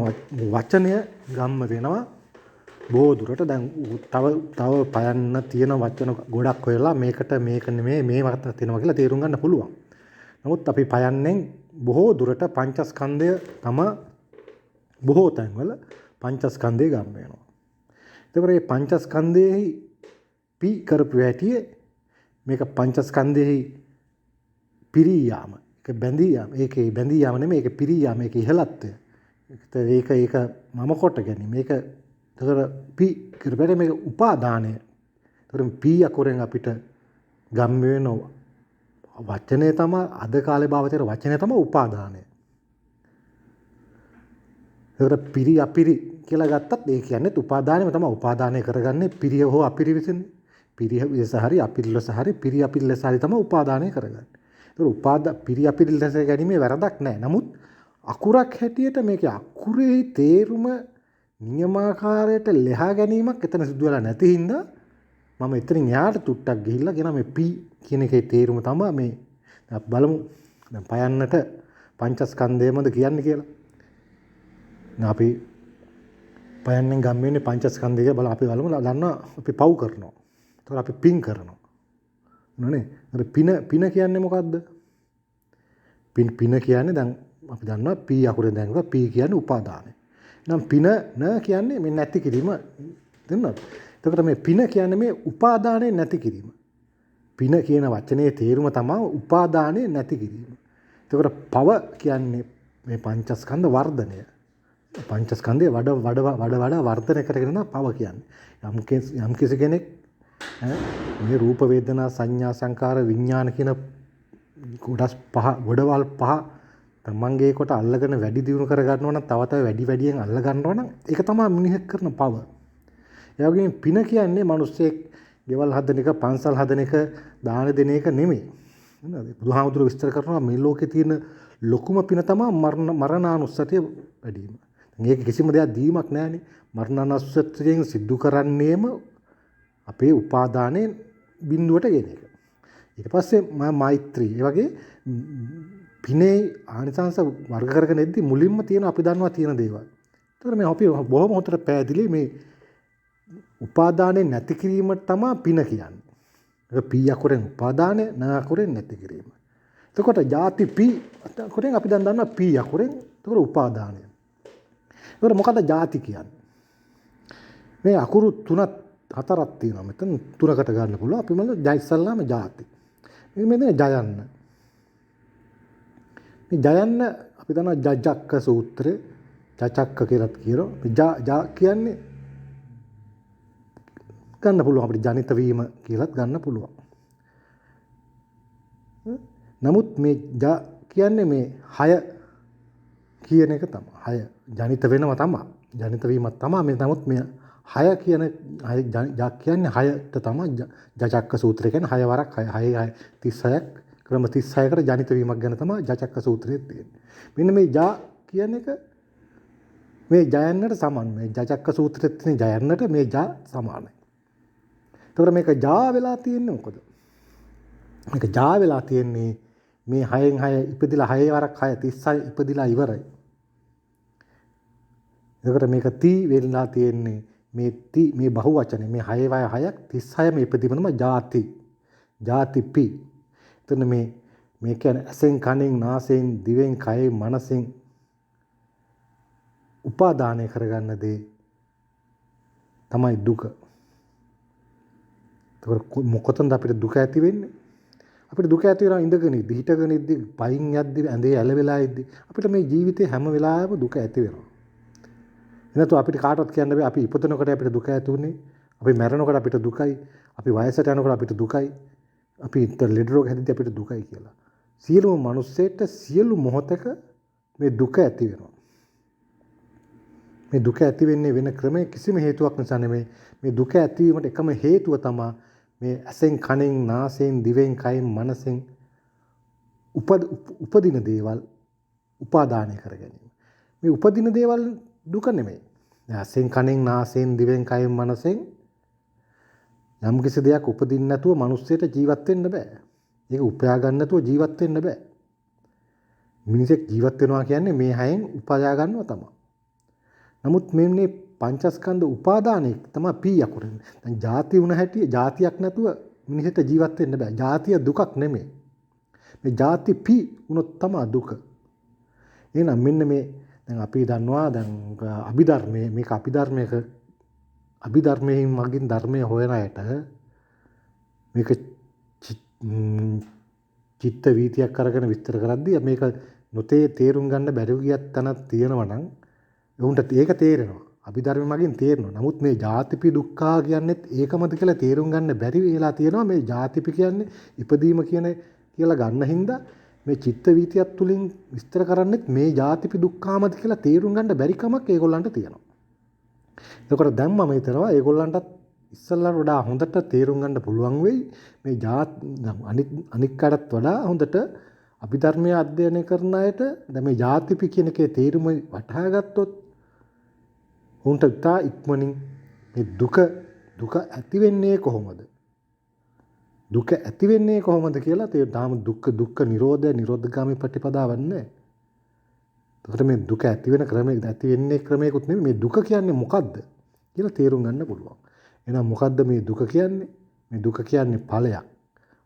වචනය ගම්ම වෙනවා බොහෝ දුරට. දැන් තව පයන්න තියෙන වචන ගොඩක් හොයලා මේකට මේක නෙමෙයි මේ වචන තියෙනවා කියලා තේරුම් ගන්න පුළුවන්. නමුත් අපි පයන්නෙන් බොහෝ දුරට පංචස්කන්ධය තම බොහෝ තැන්වල පංචස්කන්ධය ගන්න වෙනවා. ඒකෝර මේ පංචස්කන්ධයේහි පී කරපු හැටියේ මේක පංචස්කන්ධයේහි පිරී යාම, ඒක බැඳී යාම, ඒකේ බැඳී යාම නෙමෙයි ඒක පිරී යාම, ඒකේ ඉහළත්වය. ඒක මම කොට ගැනීම. මේක ඒතර පී කරපැරේ මේක උපාදානය. ඒතර පී අකුරෙන් අපිට ගම් වෙන වචනේ තමයි අද කාලේ භාවිතේ වචනේ තමයි උපාදානය. ඒකට පිරි අපිරි කියලා ගත්තත් ඒ කියන්නේ උපාදානෙම තමයි. උපාදානය කරගන්නේ පිරිය හෝ අපිරි විසින්. පිරිය ලෙස හරි අපිරි ලෙස හරි පිරි අපිරි ලෙස හරි තමයි උපාදානය කරගන්නේ. ඒක පිරි අපිරි ලෙස ගැනීමේ වැරදක් නැහැ. නමුත් අකුරක් හැටියට මේකේ අකුරේ තේරුම නියමාකාරයට ලෙහා ගැනීමක් එතන සිදු වෙලා නැති හින්දා මම එතනින් එහාට තුට්ටක් ගිහිල්ලා කියන මේ පී කියන එකේ තේරුම තමයි මේ බලමු දැන් පයන්නට පංචස්කන්ධයමද කියන්නේ කියලා. අපි පයන්නෙන් ගම් වෙන්නේ පංචස්කන්ධය කියලා බලමු. අපි බලමු දන්නවා අපි පව් කරනවා. ඒතකොට අපි පින් කරනවා. නෝනේ. අර පින කියන්නේ මොකද්ද? පින කියන්නේ දැන් අපි දන්නවා P අකුරෙන් දැන්වා P කියන්නේ උපාදානය. නම් පින න කියන්නේ මේ නැති කිරීම දෙන්නත්. එතකොට මේ පින කියන්නේ මේ උපාදානය නැති කිරීම. පින කියන වචනේ තේරුම තමයි උපාදානය නැති කිරීම. එතකොට පව කියන්නේ මේ පංචස්කන්ධ වර්ධනය. පංචස්කන්ධය වඩා වර්ධනය කරගෙන තමයි පව කියන්නේ. යම් කිසි කෙනෙක් මේ රූප වේදනා සංඥා සංකාර විඥාන කියන කොටස් පහ ගොඩවල් පහ තමන්ගේ කොට අල්ලගෙන වැඩි දියුණු කර ගන්නවා නම් තව වැඩියෙන් අල්ල ගන්නවා නම් ඒක තමයි මිනිහෙක් කරන පව. ඒ වගේම පින කියන්නේ මිනිස්සෙක් ගෙවල් හදන එක, පන්සල් හදන එක, දාන දෙන එක නෙමෙයි. නේද? බුදුහාමුදුරුවෝ විස්තර කරනවා මේ ලෝකේ තියෙන ලොකුම පින තමයි මරණානුස්සතිය වැඩි වීම. මේක කිසිම දෙයක් දීමක් නැහැනේ. මරණානුස්සතියෙන් සිද්ධ කරන්නේම අපේ උපාදානයේ බිඳුවට ගෙන එක. ඊට පස්සේ මෛත්‍රී. ඒ වගේ පිනේ ආනිසංස වර්ග කරගෙන එද්දි මුලින්ම තියෙන අපි දන්නවා තියෙන දේවල්. ඒතර මේ අපි බොහොම හොතට පැහැදිලි මේ උපාදානයේ නැති කිරීම තමයි පින කියන්නේ. ඒක පී අකුරෙන් උපාදානය, න අකුරෙන් නැති කිරීම. එතකොට ಜಾති පී අකුරෙන් අපි දැන් දන්නවා පී අකුරෙන් එතකොට උපාදානය. ඒකට මොකද ಜಾති කියන්නේ? මේ අකුරු තුනක් හතරක් තියෙනවා. මෙතන තුනකට ගන්න පුළුවන්. අපි මොකද ඉස්සල්ලාම ಜಾති. මේ ජයන්න. මේ ජයන්න අපි දන්නවා ජජක්ක සූත්‍රය ජචක්ක කියලාත් කියනවා. මේ ජා කියන්නේ ගන්න පුළුවන් අපිට ජනිත වීම කියලාත් ගන්න පුළුවන්. නමුත් මේ ජ කියන්නේ මේ 6 කියන එක තමයි. 6 ජනිත වෙනව තමයි. ජනිත වීමක් තමයි මේ නමුත් මේ 6 කියන ජ කියන්නේ 6ට තමයි ජචක්ක සූත්‍රය කියන්නේ 6 වරක් 6 36ක් ක්‍රම 36කට ජනිත වීමක් ගැන තමයි ජචක්ක සූත්‍රයේ තියෙන්නේ. මෙන්න මේ ජ කියන එක මේ ජයන්නට සමාන. මේ ජචක්ක සූත්‍රයේ තියෙන ජයන්නට මේ ජ සමානයි. එතකොට මේක ජා වෙලා තියෙන්නේ මොකද? මේක ජා වෙලා තියෙන්නේ මේ 6න් 6 ඉපදිලා 6 වරක් 6 36 ඉපදිලා ඉවරයි. එතකොට මේක ති වෙලා තියෙන්නේ මේ ති මේ බහුවචනේ මේ 6 වය 6ක් 36ම ඉපදීම තමයි ಜಾති. ಜಾති පි. එතන මේ කියන්නේ ඇසෙන් කනෙන් නාසයෙන් දිවෙන් කයෙන් මනසෙන් උපාදානය කරගන්න දේ තමයි දුක. එතකොට මොකටද අපිට දුක ඇති වෙන්නේ? අපිට දුක ඇති වෙනවා ඉඳගෙන ඉද්දි, හිටගෙන ඉද්දි, පයින් යද්දි, ඇඳේ ඇලවෙලා ඉද්දි අපිට මේ ජීවිතේ හැම වෙලාවෙම දුක ඇති වෙනවා. එනතු අපිට කාටවත් කියන්න බෑ අපි ඉපදනකොට අපිට දුක ඇති උනේ, අපි මැරෙනකොට අපිට දුකයි, අපි වයසට යනකොට අපිට දුකයි, අපි ලෙඩ රෝග හැදෙද්දී අපිට දුකයි කියලා. සියලුම මිනිස්සෙට සියලු මොහොතක මේ දුක ඇති වෙනවා. මේ දුක ඇති වෙන්නේ වෙන ක්‍රමයේ කිසිම හේතුවක් නිසා නෙමෙයි. මේ දුක ඇතිවීමට එකම හේතුව තමයි මේ ඇසෙන් කනෙන් නාසයෙන් දිවෙන් කයෙන් මනසෙන් උපදින දේවල් උපාදානය කර ගැනීම. මේ උපදින දේවල් දුක නෙමෙයි. ඇසෙන් කනෙන් නාසයෙන් දිවෙන් කයෙන් මනසෙන් යම් කිසි දෙයක් උපදින්න නැතුව මිනිස්සෙට ජීවත් වෙන්න බෑ. ඒක උපයා ගන්න නැතුව ජීවත් වෙන්න බෑ. මිනිසෙක් ජීවත් වෙනවා කියන්නේ මේ හයෙන් උපයා ගන්නවා තමයි. නමුත් මේ පංචස්කන්ධ උපාදානෙ තමයි පී අකුරෙන්. දැන් ಜಾති වුණ හැටි ಜಾතියක් නැතුව මිනිහෙට ජීවත් වෙන්න බෑ. ಜಾතිය දුකක් නෙමෙයි. මේ ಜಾති පී වුණොත් තමයි දුක. එහෙනම් මෙන්න මේ දැන් අපි දන්නවා දැන් අභිධර්මයේ මේක අභිධර්මයෙන් මගින් ධර්මයේ හොයන අයට මේක චිත්ත වීතියක් කරගෙන විස්තර කරද්දී මේක නොතේ තේරුම් ගන්න බැරි ගියක් තැනක් තියෙනවා නම් උන්ට ඒක තේරෙනවා. අභිධර්ම මගින් තේරෙනවා. නමුත් මේ ජාතිපි දුක්ඛා කියන්නේත් ඒකමද කියලා තේරුම් ගන්න බැරි වෙලා තියෙනවා. මේ ජාතිපි කියන්නේ ඉපදීම කියලා ගන්න හින්දා මේ චිත්ත වීතියක් තුලින් විස්තර කරන්නේත් මේ ජාතිපි දුක්ඛාමද කියලා තේරුම් ගන්න බැරි කමක් ඒගොල්ලන්ට තියෙනවා. එතකොට දැන් මම හිතනවා ඒගොල්ලන්ටත් ඉස්සල්ලාට වඩා හොඳට තේරුම් ගන්න පුළුවන් වෙයි මේ අනික් කඩත් වඩා හොඳට අභිධර්මය අධ්‍යයනය කරන අයට දැන් මේ ජාතිපි කියන එකේ තේරුම වටහා ගත්තොත් උන්ට ඉතා ඉක්මනින් මේ දුක ඇති වෙන්නේ කොහොමද? දුක ඇති වෙන්නේ කොහොමද කියලා තාම දුක්ඛ නිරෝධය නිරෝධගාමී ප්‍රතිපදාවක් නැහැ. එතකොට මේ දුක ඇති වෙන ක්‍රමයක ඇති වෙන්නේ ක්‍රමයකුත් නෙමෙයි මේ දුක කියන්නේ මොකද්ද කියලා තේරුම් ගන්න පුළුවන්. එහෙනම් මොකද්ද මේ දුක කියන්නේ? මේ දුක කියන්නේ ඵලයක්.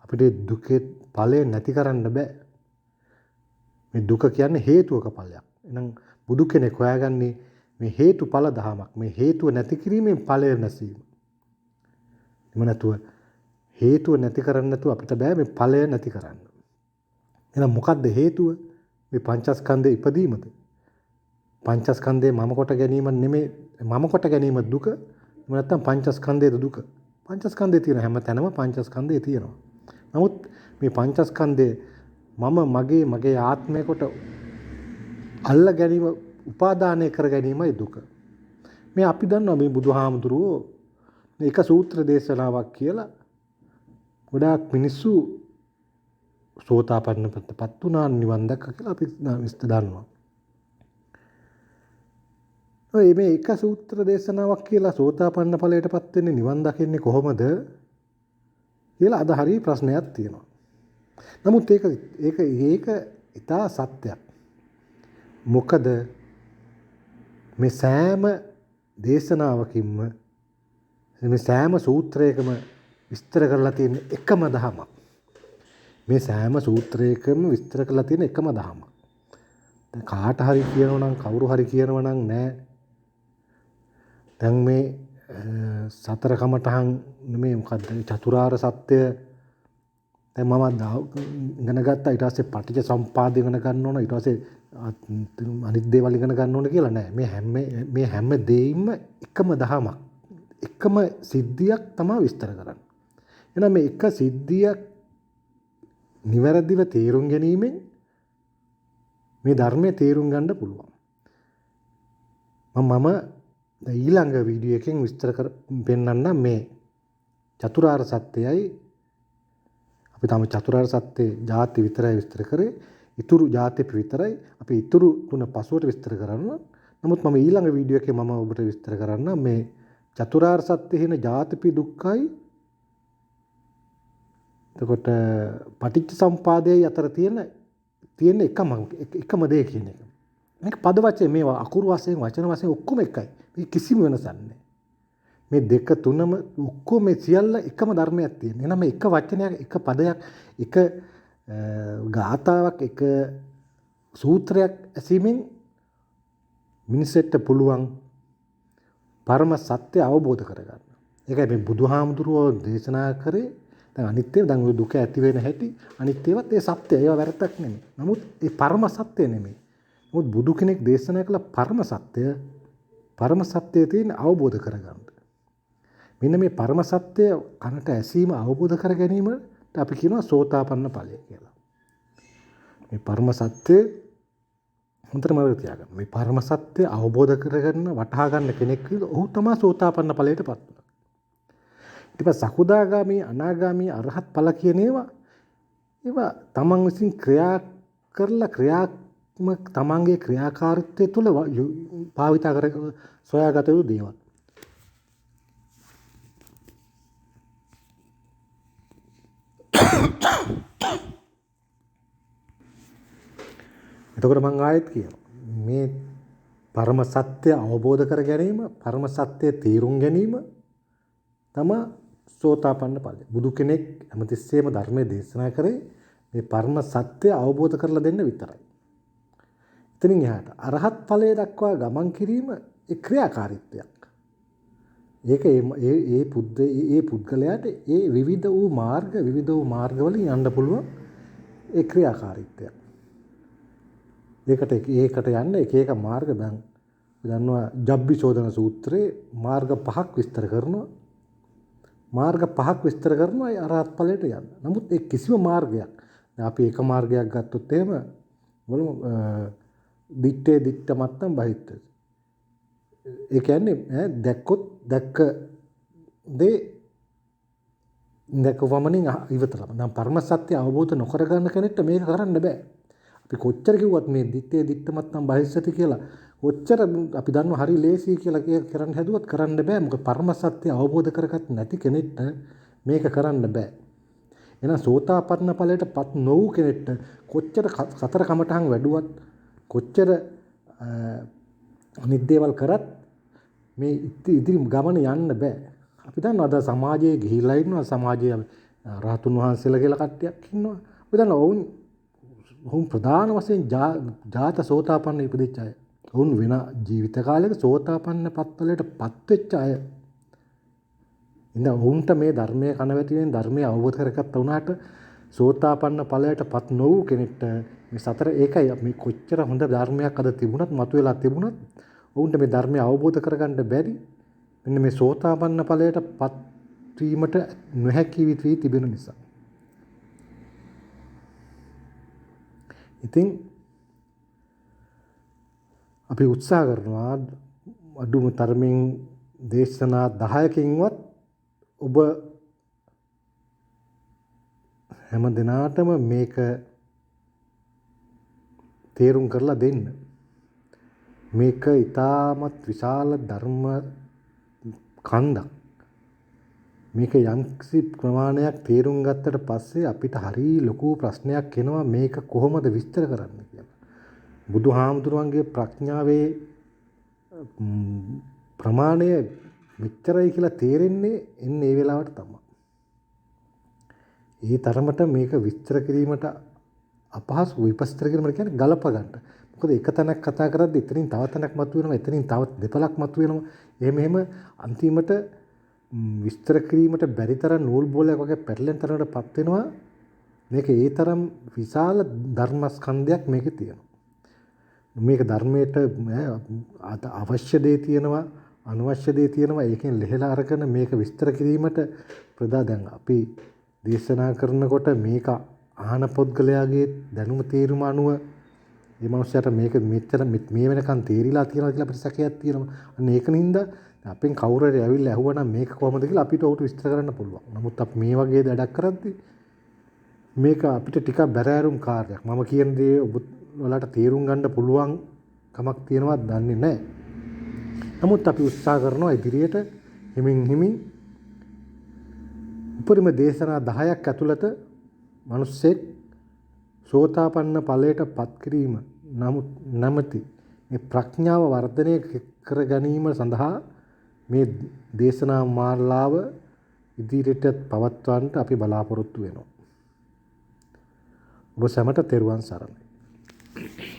අපිට දුකේ ඵලය නැති කරන්න බෑ. මේ දුක කියන්නේ හේතුවක ඵලයක්. එහෙනම් බුදු කෙනෙක් හොයාගන්නේ මේ හේතුඵල දහමක්. මේ හේතුව නැති කිරීමෙන් ඵලය නැසීම. එහෙම නැතුව හේතුව නැති කරන්න නැතුව අපිට බෑ මේ ඵලය නැති කරන්න. එහෙනම් මොකද්ද හේතුව? මේ පංචස්කන්ධේ ඉපදීමද? පංචස්කන්ධේ මම කොට ගැනීම නෙමෙයි මම කොට ගැනීම දුක. එහෙම නැත්නම් පංචස්කන්ධයේ දුක. පංචස්කන්ධේ තියෙන හැම තැනම පංචස්කන්ධේ තියෙනවා. නමුත් මේ පංචස්කන්ධේ මම මගේ ආත්මය කොට අල්ල ගැනීම උපාදානය කර ගැනීමයි දුක. මේ අපි දන්නවා මේ බුදුහාමුදුරුවෝ එක සූත්‍ර දේශනාවක් කියලා ගොඩාක් මිනිස්සු සෝතාපන්න පත් වුණා නිවන් දැක්ක කියලා අපි විස්තර දන්නවා. ඔය මේ එක සූත්‍ර දේශනාවක් කියලා සෝතාපන්න ඵලයටපත් වෙන්නේ නිවන් දකින්නේ කොහොමද කියලා අද හරිය ප්‍රශ්නයක් තියෙනවා. නමුත් ඒක ඉතා සත්‍යයක්. මොකද මේ සෑම දේශනාවකින්ම මේ සෑම සූත්‍රයකම විස්තර කරලා තියෙන එකම දහමක්. මේ සෑම සූත්‍රයකම විස්තර කරලා තියෙන එකම දහමක්. දැන් කාට හරි කියනවා නම් කවුරු හරි කියනවා නම් නෑ. දැන් මේ සතර කමඨහන් නෙමෙයි මොකද්ද චතුරාර්ය සත්‍ය දැන් මම ඉගෙන ගත්තා. ඊට පස්සේ පටිච්ච සම්පදාය ඉගෙන ගන්න ඕන. ඊට පස්සේ අනිත් දේවල් ඉගෙන ගන්න ඕන කියලා නෑ. මේ හැම දෙයින්ම එකම දහමක්. එකම සිද්ධියක් තමයි විස්තර කරන්නේ. එහෙනම් මේ එක සිද්ධියක් නිවැරදිව තේරුම් ගැනීමෙන් මේ ධර්මයේ තේරුම් ගන්න පුළුවන්. මම ඊළඟ වීඩියෝ එකෙන් විස්තර පෙන්නන්නම් මේ චතුරාර්ය සත්‍යයයි. අපි තම චතුරාර්ය සත්‍ය ಜಾති විතරයි විස්තර කරේ. ඉතුරු ಜಾති විතරයි අපි ඉතුරු තුන පසුවට විස්තර කරනවා. නමුත් මම ඊළඟ වීඩියෝ එකේ මම ඔබට විස්තර කරන්නම් මේ චතුරාර්ය සත්‍ය හින ජාතිපි දුක්ඛයි එතකොට පටිච්ච සම්පාදයේ අතර තියෙන එකම දේ කියන එක. මේක පද වචනේ මේවා අකුරු වශයෙන් වචන වශයෙන් ඔක්කොම එකයි. මේ කිසිම වෙනසක් නැහැ. මේ දෙක තුනම ඔක්කොම මේ සියල්ල එකම ධර්මයක් තියෙන. එහෙනම් මේ එක වචනයක් එක පදයක් එක ගාථාවක් එක සූත්‍රයක් ඇසීමෙන් මිනිසෙට පුළුවන් පරම සත්‍ය අවබෝධ කරගන්න. ඒකයි මේ බුදුහාමුදුරුවෝ දේශනා කරේ. දැන් අනිත් ඒවා දැන් ඔය දුක ඇති වෙන හැටි අනිත් ඒවත් ඒ සත්‍යය. ඒවා වැරද්දක් නෙමෙයි. නමුත් ඒ පරම සත්‍ය නෙමෙයි. නමුත් බුදු කෙනෙක් දේශනා කළ පරම සත්‍යය තියෙන අවබෝධ කරගන්න. මෙන්න මේ පරම සත්‍ය කනට ඇසීම අවබෝධ කර ගැනීමට අපි කියනවා සෝතාපන්න ඵලය කියලා. මේ පරම සත්‍ය හොඳට මතක තියාගන්න. මේ පරම සත්‍ය අවබෝධ කරගන්න වටහා ගන්න කෙනෙක් ඔහු තමයි සෝතාපන්න ඵලයටපත් වෙන්නේ. ඊට පස්සේ සකුදාගාමි අනාගාමි අරහත් ඵල කියන ඒවා තමන් විසින් ක්‍රියා කරලා තමන්ගේ ක්‍රියාකාරීත්වය තුළ භාවිත කර සොයාගත යුතු දේවල්. එතකොට මම ආයෙත් කියනවා මේ පරම සත්‍ය අවබෝධ කර ගැනීම පරම සත්‍ය තේරුම් ගැනීම තමයි සෝතාපන්න ඵලය. බුදු කෙනෙක් හැමතිස්සෙම ධර්මයේ දේශනා කරේ මේ පරම සත්‍ය අවබෝධ කරලා දෙන්න විතරයි. එතනින් එහාට අරහත් ඵලයේ දක්වා ගමන් කිරීම ඒ ක්‍රියාකාරීත්වයක්. ඒක ඒ පුද්ගලයාට ඒ විවිධ වූ මාර්ගවලින් යන්න පුළුවන් ඒ ක්‍රියාකාරීත්වයක්. ඒකට යන්න එක මාර්ග දැන් දන්නවා ජබ්බිචෝදන සූත්‍රයේ මාර්ග පහක් විස්තර කරනවා. මාර්ග පහක් විස්තර කරනවා ඒ අරහත් ඵලයට යන්න. නමුත් ඒ කිසිම මාර්ගයක් දැන් අපි එක මාර්ගයක් ගත්තොත් එහෙම බලමු දිත්තේ දිත්ත මත්තම් බහිත්ත. ඒ කියන්නේ දැක්කොත් දැක්ක දේ දැකවමනින් ඉවතලා. දැන් පරම සත්‍ය අවබෝධ නොකර ගන්න කෙනෙක්ට මේක කරන්න බෑ. අපි කොච්චර කිව්වත් මේ දිත්තේ දිත්ත මත්තම් බහිස්සති කියලා කොච්චර අපි දන්නවා හරි ලේසි කියලා කරන්න හැදුවත් කරන්න බෑ. මොකද පරම සත්‍ය අවබෝධ කරගත් නැති කෙනෙක්ට මේක කරන්න බෑ. එහෙනම් සෝතාපන්න ඵලයටපත් නොවු කෙනෙක්ට කොච්චර සතර කමඨහන් වැඩුවත් කොච්චර අනිත් දේවල් කරත් මේ ඉදිරි ගමන යන්න බෑ. අපි දන්නවා අද සමාජයේ ගිහිලා ඉන්නවා සමාජයේ රහතුන් වහන්සේලා කියලා කට්ටියක් ඉන්නවා. අපි දන්නවා ඔවුන් ඔවුන් ප්‍රධාන වශයෙන් ජාත සෝතාපන්න ඉපදිච්ච අය. ඔවුන් වෙන ජීවිත කාලයක සෝතාපන්න පත්වලට පත්වෙච්ච අය. ඉතින් ඔවුන්ට මේ ධර්මයේ කනවැටියෙන් ධර්මය අවබෝධ කරගත්ත වුණාට සෝතාපන්න ඵලයට පත් නොවූ කෙනෙක්ට මේ සතර ඒකයි මේ කොච්චර හොඳ ධර්මයක් අද තිබුණත් මතුවලා තිබුණත් ඔවුන්ට මේ ධර්මය අවබෝධ කරගන්න බැරි මෙන්න මේ සෝතාපන්න ඵලයට පත් වීමට නොහැකි වී තිබෙන නිසා. ඉතින් අපි උත්සාහ කරනවා අඩුම තරමින් දේශනා 10කින්වත් ඔබ හැම දිනාටම මේක තේරුම් කරලා දෙන්න. මේක ඊටමත් විශාල ධර්ම කන්දක්. මේක යම්කිසි ප්‍රමාණයක් තේරුම් ගත්තට පස්සේ අපිට හරි ලොකු ප්‍රශ්නයක් එනවා මේක කොහොමද විස්තර කරන්න කියලා. බුදුහාමුදුරුවන්ගේ ප්‍රඥාවේ ප්‍රමාණය මෙච්චරයි කියලා තේරෙන්නේ එන්නේ මේ වෙලාවට තමයි. ඒ තරමට මේක විස්තර කිරීමට අපහසු විස්තර කිරීම කියන්නේ ගලප ගන්න. මොකද එක තැනක් කතා කරද්දී එතනින් තව තැනක් මතුවෙනවා, එතනින් තව දෙපළක් මතුවෙනවා. එහෙම අන්තිමට විස්තර කිරීමට බැරි තරම් නූල් බෝලයක් වගේ පැටලෙන තරමටපත් වෙනවා. මේක ඒ තරම් විශාල ධර්මස්කන්ධයක් මේකේ තියෙනවා. මේක ධර්මයට අවශ්‍ය දේ තියෙනවා, අනවශ්‍ය දේ තියෙනවා. ඒකෙන් ලෙහෙලා අරගෙන මේක විස්තර කිරීමට දැන් අපි දේශනා කරනකොට මේක ආහන පොත්ගලයාගේ දැනුම තේරුම අනුව මේ මනුස්සයාට මේක මෙච්චර මේ වෙනකන් තේරිලා තියෙනවා කියලා අපිට සැකයක් තියෙනවා. අන්න ඒක නින්ද අපෙන් කවුරු හරි ඇවිල්ලා ඇහුවනම් මේක කොහොමද කියලා අපිට ඔහුට විස්තර කරන්න පුළුවන්. නමුත් අපි මේ වගේ වැඩක් කරද්දී මේක අපිට ටිකක් බැරෑරුම් කාර්යයක්. මම කියන දේ ඔබ වලට තේරුම් ගන්න පුළුවන් කමක් තියෙනවද දන්නේ නැහැ. නමුත් අපි උත්සාහ කරනවා ඉදිරියට හිමින් උපරිම දේශනා 10ක් ඇතුළත මිනිස්සෙක් සෝතාපන්න ඵලයට පත් කිරීම නැමැති මේ ප්‍රඥාව වර්ධනය කර ගැනීම සඳහා මේ දේශනා මාලාව ඉදිරියට පවත්වන්නට අපි බලාපොරොත්තු වෙනවා. ඔබ සැමට තෙරුවන් සරණයි.